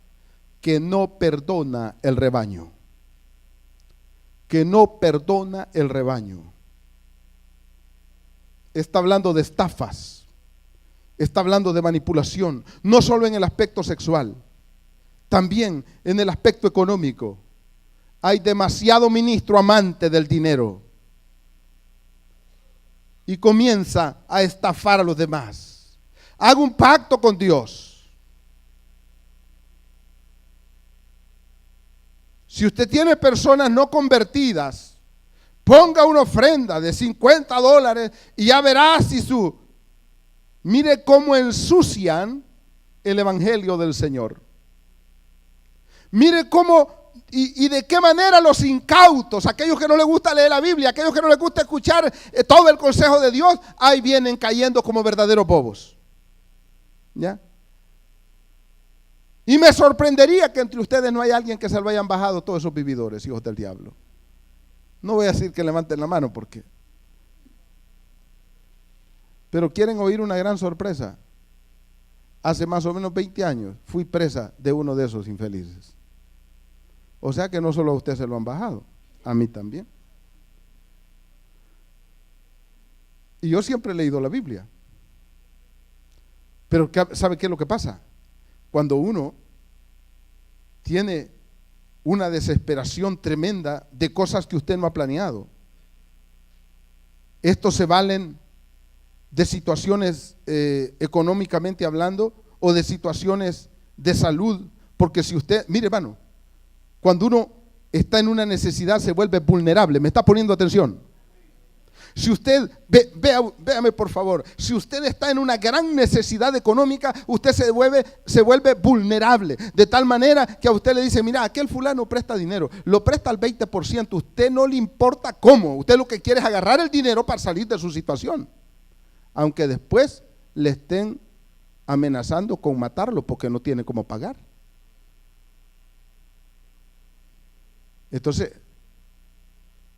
Que no perdona el rebaño. Que no perdona el rebaño. Está hablando de estafas. Está hablando de manipulación. No solo en el aspecto sexual, también en el aspecto económico. Hay demasiado ministro amante del dinero. Y comienza a estafar a los demás. Haga un pacto con Dios. Si usted tiene personas no convertidas, ponga una ofrenda de $50 y ya verá si mire cómo ensucian el evangelio del Señor. Mire cómo y de qué manera los incautos, aquellos que no les gusta leer la Biblia, aquellos que no les gusta escuchar todo el consejo de Dios, ahí vienen cayendo como verdaderos bobos. ¿Ya? Y me sorprendería que entre ustedes no haya alguien que se lo hayan bajado todos esos vividores, hijos del diablo. No voy a decir que levanten la mano porque. Pero quieren oír una gran sorpresa. Hace más o menos 20 años fui presa de uno de esos infelices. O sea que no solo a usted se lo han bajado, a mí también. Y yo siempre he leído la Biblia. Pero ¿sabe qué es lo que pasa? Cuando uno tiene una desesperación tremenda de cosas que usted no ha planeado, estos se valen de situaciones económicamente hablando o de situaciones de salud, porque si usted, mire hermano, cuando uno está en una necesidad se vuelve vulnerable. ¿Me está poniendo atención? Si usted, véame por favor, si usted está en una gran necesidad económica, usted se vuelve vulnerable, de tal manera que a usted le dice, mira, aquel fulano presta dinero, lo presta al 20%, usted no le importa cómo, usted lo que quiere es agarrar el dinero para salir de su situación, aunque después le estén amenazando con matarlo porque no tiene cómo pagar. Entonces,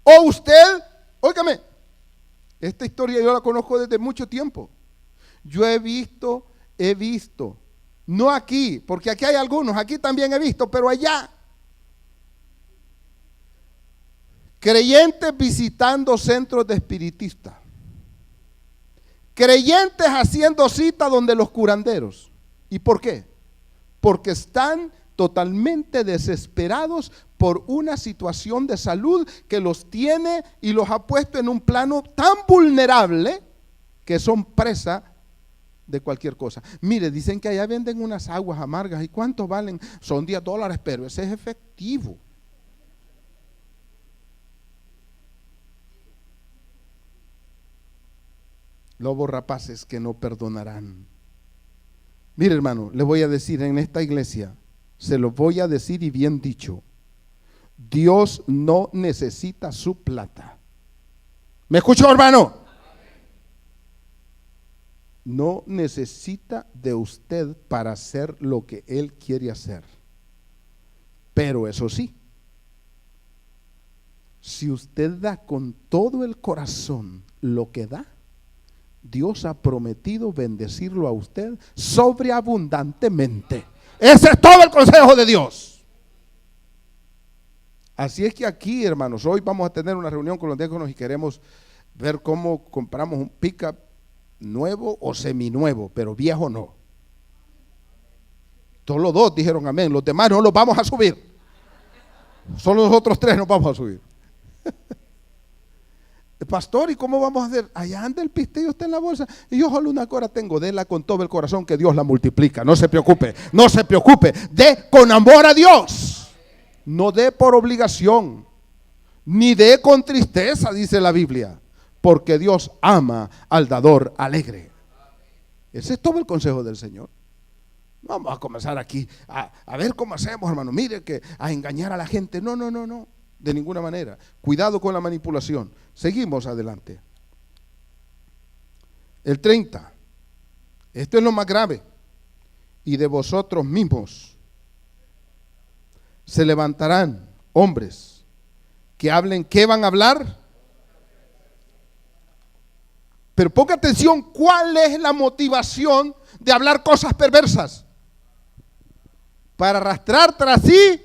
o usted, óigame, esta historia yo la conozco desde mucho tiempo. Yo he visto, no aquí, porque aquí hay algunos, aquí también he visto, pero allá, creyentes visitando centros de espiritistas, creyentes haciendo cita donde los curanderos. ¿Y por qué? Porque están totalmente desesperados por una situación de salud que los tiene y los ha puesto en un plano tan vulnerable que son presa de cualquier cosa. Mire, dicen que allá venden unas aguas amargas. ¿Y cuánto valen? Son $10, pero ese es efectivo. Lobos rapaces que no perdonarán. Mire hermano, le voy a decir en esta iglesia, se lo voy a decir y bien dicho, Dios no necesita su plata. ¿Me escuchó hermano? No necesita de usted para hacer lo que Él quiere hacer. Pero eso sí, si usted da con todo el corazón lo que da, Dios ha prometido bendecirlo a usted sobreabundantemente. Ese es todo el consejo de Dios. Así es que aquí, hermanos, hoy vamos a tener una reunión con los diáconos y queremos ver cómo compramos un pickup nuevo o seminuevo, pero viejo no. Todos los dos dijeron amén, los demás no los vamos a subir. Solo nosotros tres nos vamos a subir. Pastor, ¿y cómo vamos a hacer? Allá anda el pistillo, está en la bolsa. Y yo solo una cora tengo, déla con todo el corazón que Dios la multiplica. No se preocupe, no se preocupe. Dé con amor a Dios. No dé por obligación, ni dé con tristeza, dice la Biblia, porque Dios ama al dador alegre. Ese es todo el consejo del Señor. Vamos a comenzar aquí a ver cómo hacemos, hermano. Mire que a engañar a la gente. No, de ninguna manera. Cuidado con la manipulación. Seguimos adelante. El 30. Esto es lo más grave. Y de vosotros mismos se levantarán hombres que hablen. ¿Qué van a hablar? Pero ponga atención, ¿cuál es la motivación de hablar cosas perversas? Para arrastrar tras sí.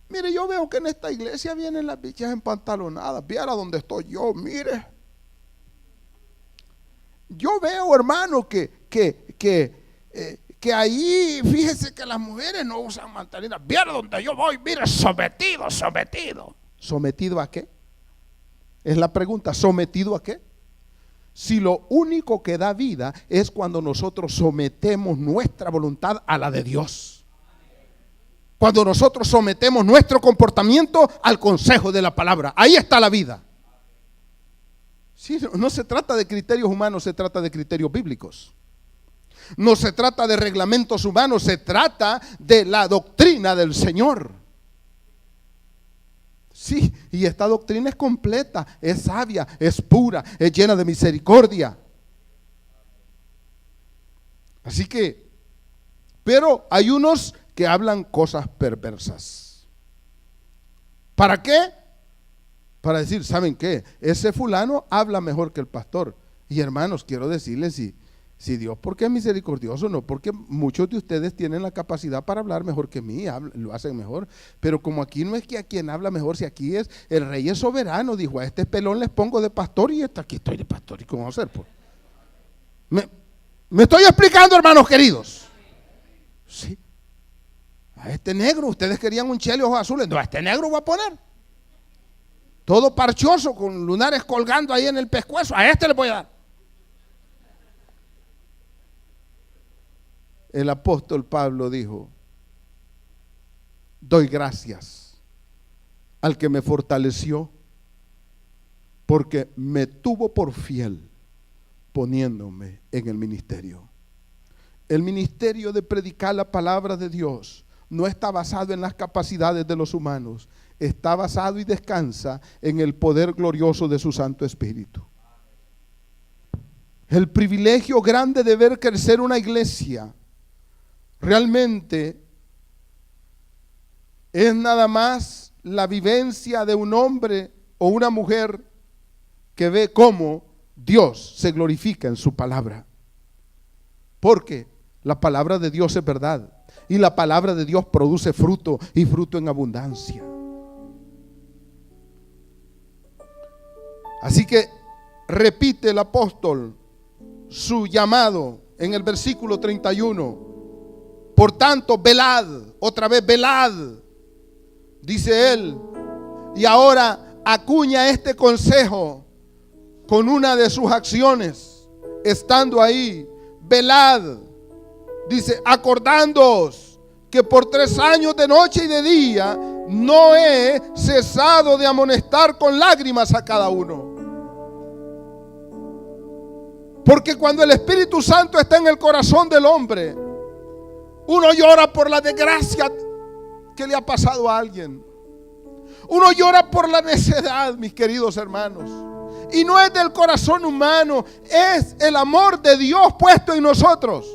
Mire, yo veo que en esta iglesia vienen las bichas empantalonadas. Viera donde estoy yo, mire. Yo veo, hermano, que ahí, fíjese que las mujeres no usan mantelinas. Viera donde yo voy, mire, sometido. ¿Sometido a qué? Es la pregunta, ¿sometido a qué? Si lo único que da vida es cuando nosotros sometemos nuestra voluntad a la de Dios. Cuando nosotros sometemos nuestro comportamiento al consejo de la palabra. Ahí está la vida. Sí, no se trata de criterios humanos, se trata de criterios bíblicos. No se trata de reglamentos humanos, se trata de la doctrina del Señor. Sí, y esta doctrina es completa, es sabia, es pura, es llena de misericordia. Así que, pero hay unos que hablan cosas perversas. ¿Para qué? Para decir, ¿saben qué? Ese fulano habla mejor que el pastor. Y hermanos, quiero decirles, Si Dios, porque es misericordioso, no porque muchos de ustedes tienen la capacidad para hablar mejor que mí, lo hacen mejor. Pero como aquí no es que a quien habla mejor, si aquí es, el rey es soberano, dijo, a este pelón les pongo de pastor y aquí estoy de pastor. ¿Y cómo vamos a hacer? Pues? Me estoy explicando, hermanos queridos. Sí. A este negro, ustedes querían un chele ojos azules. No, a este negro voy a poner. Todo parchoso, con lunares colgando ahí en el pescuezo. A este le voy a dar. El apóstol Pablo dijo, doy gracias al que me fortaleció, porque me tuvo por fiel poniéndome en el ministerio. El ministerio de predicar la palabra de Dios no está basado en las capacidades de los humanos, está basado y descansa en el poder glorioso de su Santo Espíritu. El privilegio grande de ver crecer una iglesia realmente es nada más la vivencia de un hombre o una mujer que ve cómo Dios se glorifica en su palabra. Porque la palabra de Dios es verdad y la palabra de Dios produce fruto y fruto en abundancia. Así que repite el apóstol su llamado en el versículo 31. Por tanto, velad, otra vez velad, dice él, y ahora acuña este consejo con una de sus acciones, estando ahí, velad, dice, acordándoos que por 3 años de noche y de día no he cesado de amonestar con lágrimas a cada uno. Porque cuando el Espíritu Santo está en el corazón del hombre, uno llora por la desgracia que le ha pasado a alguien. Uno llora por la necedad, mis queridos hermanos. Y no es del corazón humano, es el amor de Dios puesto en nosotros.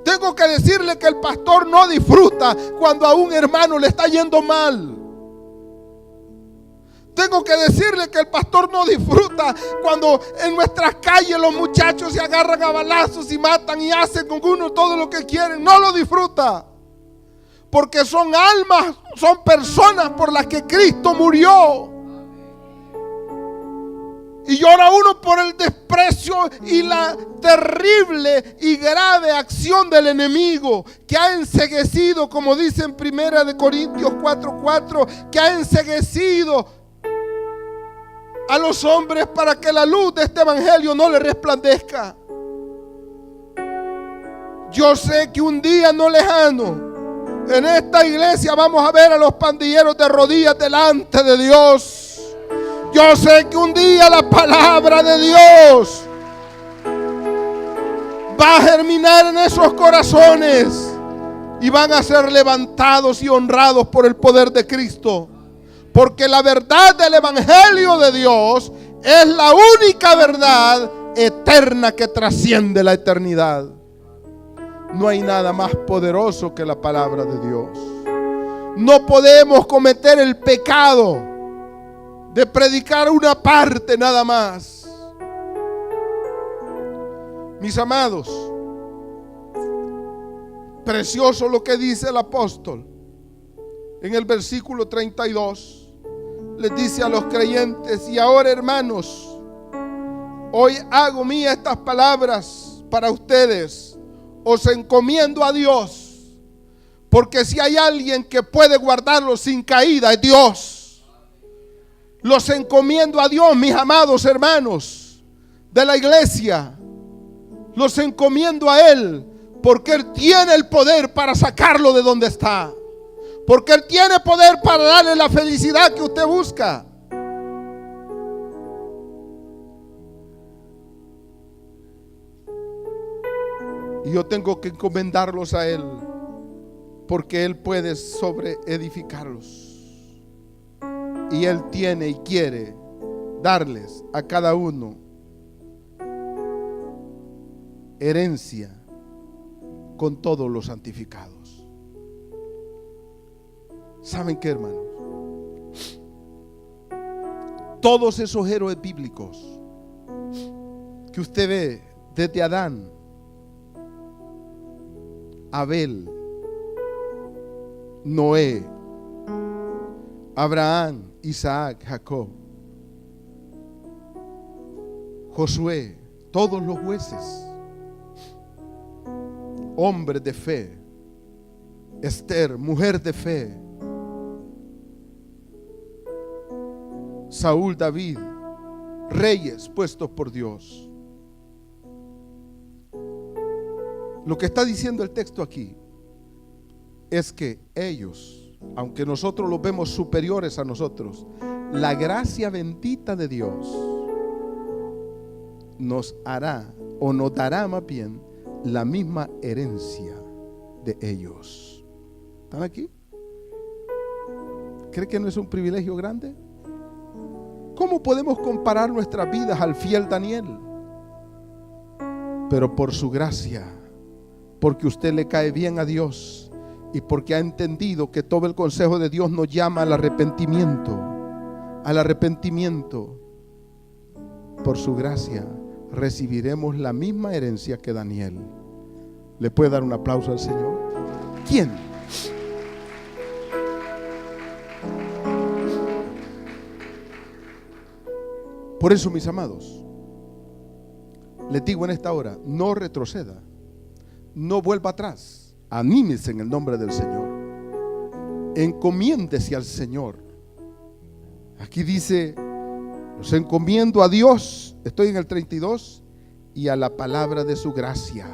Tengo que decirle que el pastor no disfruta cuando a un hermano le está yendo mal. Tengo que decirle que el pastor no disfruta cuando en nuestras calles los muchachos se agarran a balazos y matan y hacen con uno todo lo que quieren. No lo disfruta. Porque son almas, son personas por las que Cristo murió. Y llora uno por el desprecio y la terrible y grave acción del enemigo que ha enceguecido, como dice en 1 Corintios 4:4, que ha enceguecido a los hombres para que la luz de este evangelio no le resplandezca. Yo sé que un día no lejano en esta iglesia vamos a ver a los pandilleros de rodillas delante de Dios. Yo sé que un día la palabra de Dios va a germinar en esos corazones y van a ser levantados y honrados por el poder de Cristo. Porque la verdad del evangelio de Dios es la única verdad eterna que trasciende la eternidad. No hay nada más poderoso que la palabra de Dios. No podemos cometer el pecado de predicar una parte nada más. Mis amados, precioso lo que dice el apóstol en el versículo 32. Les dice a los creyentes: y ahora, hermanos, hoy hago mía estas palabras para ustedes. Os encomiendo a Dios, porque si hay alguien que puede guardarlos sin caída, es Dios. Los encomiendo a Dios, mis amados hermanos de la iglesia. Los encomiendo a Él, porque Él tiene el poder para sacarlo de donde está. Porque Él tiene poder para darle la felicidad que usted busca. Y yo tengo que encomendarlos a Él, porque Él puede sobreedificarlos. Y Él tiene y quiere darles a cada uno herencia con todos los santificados. ¿Saben qué, hermanos? Todos esos héroes bíblicos que usted ve Desde Adán, Abel, Noé, Abraham, Isaac, Jacob, Josué, todos los jueces, hombres de fe, Esther, mujer de fe, Saúl, David, reyes puestos por Dios. Lo que está diciendo el texto aquí es que ellos, aunque nosotros los vemos superiores a nosotros, la gracia bendita de Dios nos hará, o nos dará más bien, la misma herencia de ellos. ¿Están aquí? ¿Cree que no es un privilegio grande? ¿Cómo podemos comparar nuestras vidas al fiel Daniel? Pero por su gracia, porque usted le cae bien a Dios y porque ha entendido que todo el consejo de Dios nos llama al arrepentimiento, por su gracia recibiremos la misma herencia que Daniel. ¿Le puede dar un aplauso al Señor? ¿Quién? Por eso, mis amados, les digo en esta hora, no retroceda, no vuelva atrás, anímese en el nombre del Señor, encomiéndese al Señor. Aquí dice, los encomiendo a Dios, estoy en el 32, y a la palabra de su gracia.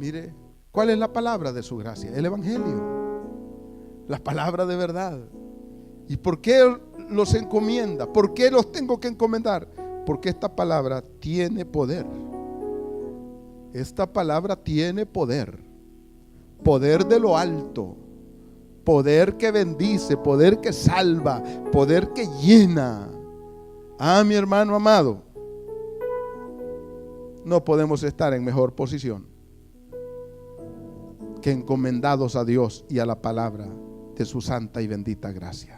Mire, ¿cuál es la palabra de su gracia? El Evangelio, la palabra de verdad. ¿Y por qué los encomienda? ¿Por qué los tengo que encomendar? Porque esta palabra tiene poder. Esta palabra tiene poder. Poder de lo alto. Poder que bendice, poder que salva, poder que llena. Ah, mi hermano amado, no podemos estar en mejor posición que encomendados a Dios y a la palabra de su santa y bendita gracia.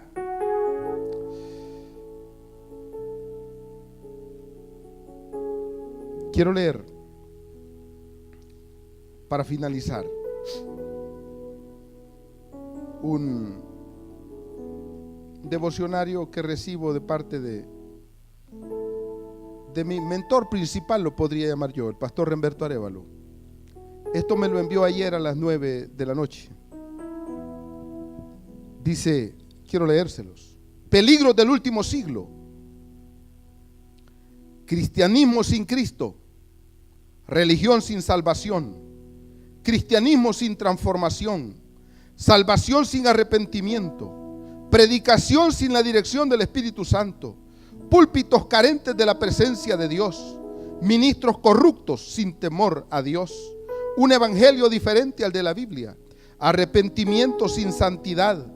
Quiero leer, para finalizar, un devocionario que recibo de parte de mi mentor principal, lo podría llamar yo, el pastor Remberto Arévalo. Esto me lo envió ayer a las 9 de la noche. Dice, quiero leérselos. Peligros del último siglo. Cristianismo sin Cristo. Religión sin salvación. Cristianismo sin transformación. Salvación sin arrepentimiento. Predicación sin la dirección del Espíritu Santo. Púlpitos carentes de la presencia de Dios. Ministros corruptos sin temor a Dios. Un evangelio diferente al de la Biblia. Arrepentimiento sin santidad.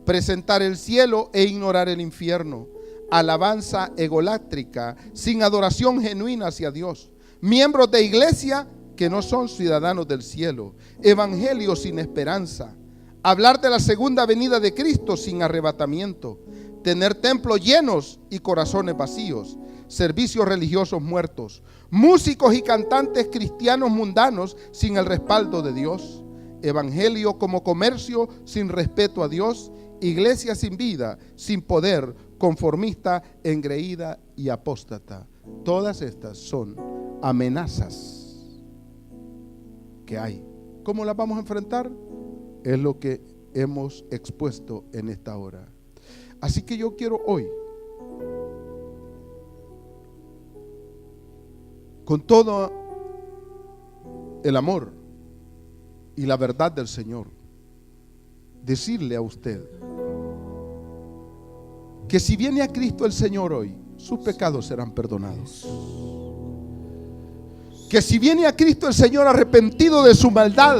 Presentar el cielo e ignorar el infierno. Alabanza egolátrica sin adoración genuina hacia Dios. Miembros de iglesia que no son ciudadanos del cielo. Evangelio sin esperanza. Hablar de la segunda venida de Cristo sin arrebatamiento. Tener templos llenos y corazones vacíos. Servicios religiosos muertos. Músicos y cantantes cristianos mundanos sin el respaldo de Dios. Evangelio como comercio sin respeto a Dios. Iglesia sin vida, sin poder, conformista, engreída y apóstata. Todas estas son amenazas que hay. ¿Cómo las vamos a enfrentar? Es lo que hemos expuesto en esta hora. Así que yo quiero hoy, con todo el amor y la verdad del Señor, decirle a usted que si viene a Cristo el Señor hoy, sus pecados serán perdonados. Que si viene a Cristo el Señor arrepentido de su maldad,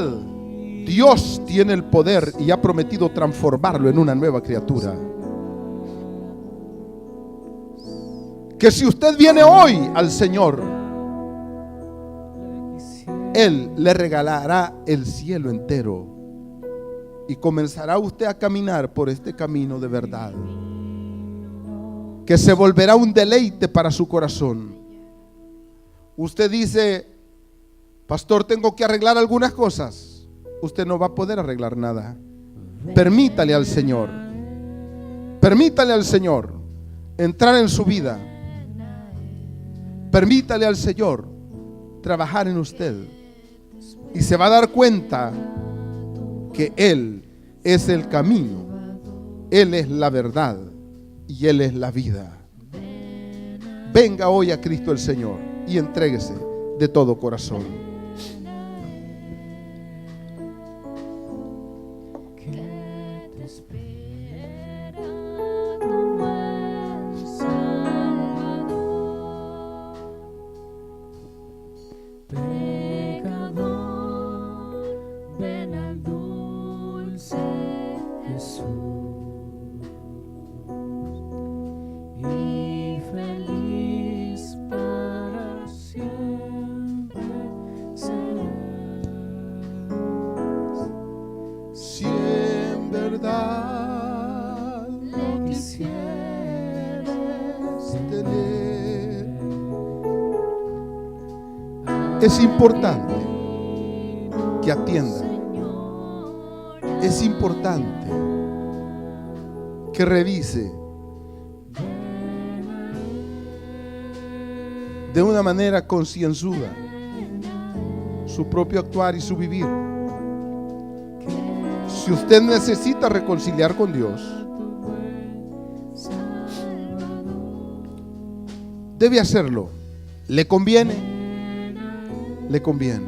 Dios tiene el poder y ha prometido transformarlo en una nueva criatura. Que si usted viene hoy al Señor, Él le regalará el cielo entero y comenzará usted a caminar por este camino de verdad, que se volverá un deleite para su corazón, Usted dice, pastor, tengo que arreglar algunas cosas. Usted no va a poder arreglar nada. Permítale al Señor entrar en su vida. Permítale al Señor trabajar en usted. Y se va a dar cuenta que Él es el camino, Él es la verdad y Él es la vida. Venga hoy a Cristo el Señor y entréguese de todo corazón. Es importante que atienda. Es importante que revise de una manera concienzuda su propio actuar y su vivir. Si usted necesita reconciliar con Dios, debe hacerlo. ¿Le conviene? Le conviene.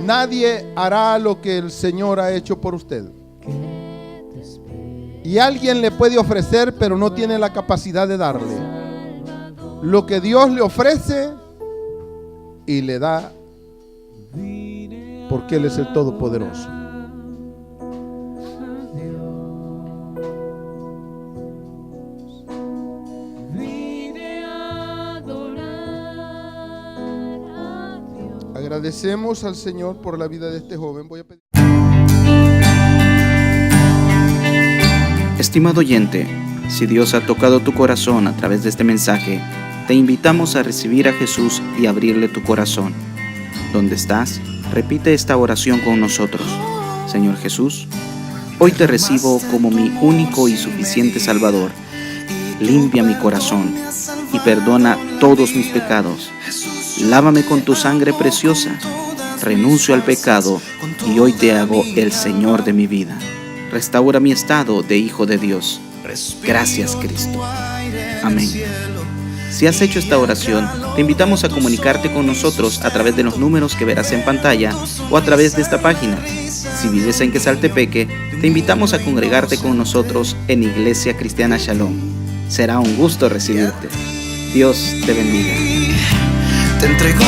Nadie hará lo que el Señor ha hecho por usted. Y alguien le puede ofrecer, pero no tiene la capacidad de darle lo que Dios le ofrece y le da, porque Él es el Todopoderoso. Agradecemos al Señor por la vida de este joven. Voy a pedir.
Estimado oyente, si Dios ha tocado tu corazón a través de este mensaje, te invitamos a recibir a Jesús y abrirle tu corazón. ¿Dónde estás? Repite esta oración con nosotros. Señor Jesús, hoy te recibo como mi único y suficiente Salvador. Limpia mi corazón y perdona todos mis pecados. Lávame con tu sangre preciosa. Renuncio al pecado y hoy te hago el Señor de mi vida. Restaura mi estado de hijo de Dios. Gracias, Cristo. Amén. Si has hecho esta oración, te invitamos a comunicarte con nosotros a través de los números que verás en pantalla o a través de esta página. Si vives en Quesaltepeque, te invitamos a congregarte con nosotros en Iglesia Cristiana Shalom. Será un gusto recibirte. Dios te bendiga.
Te entrego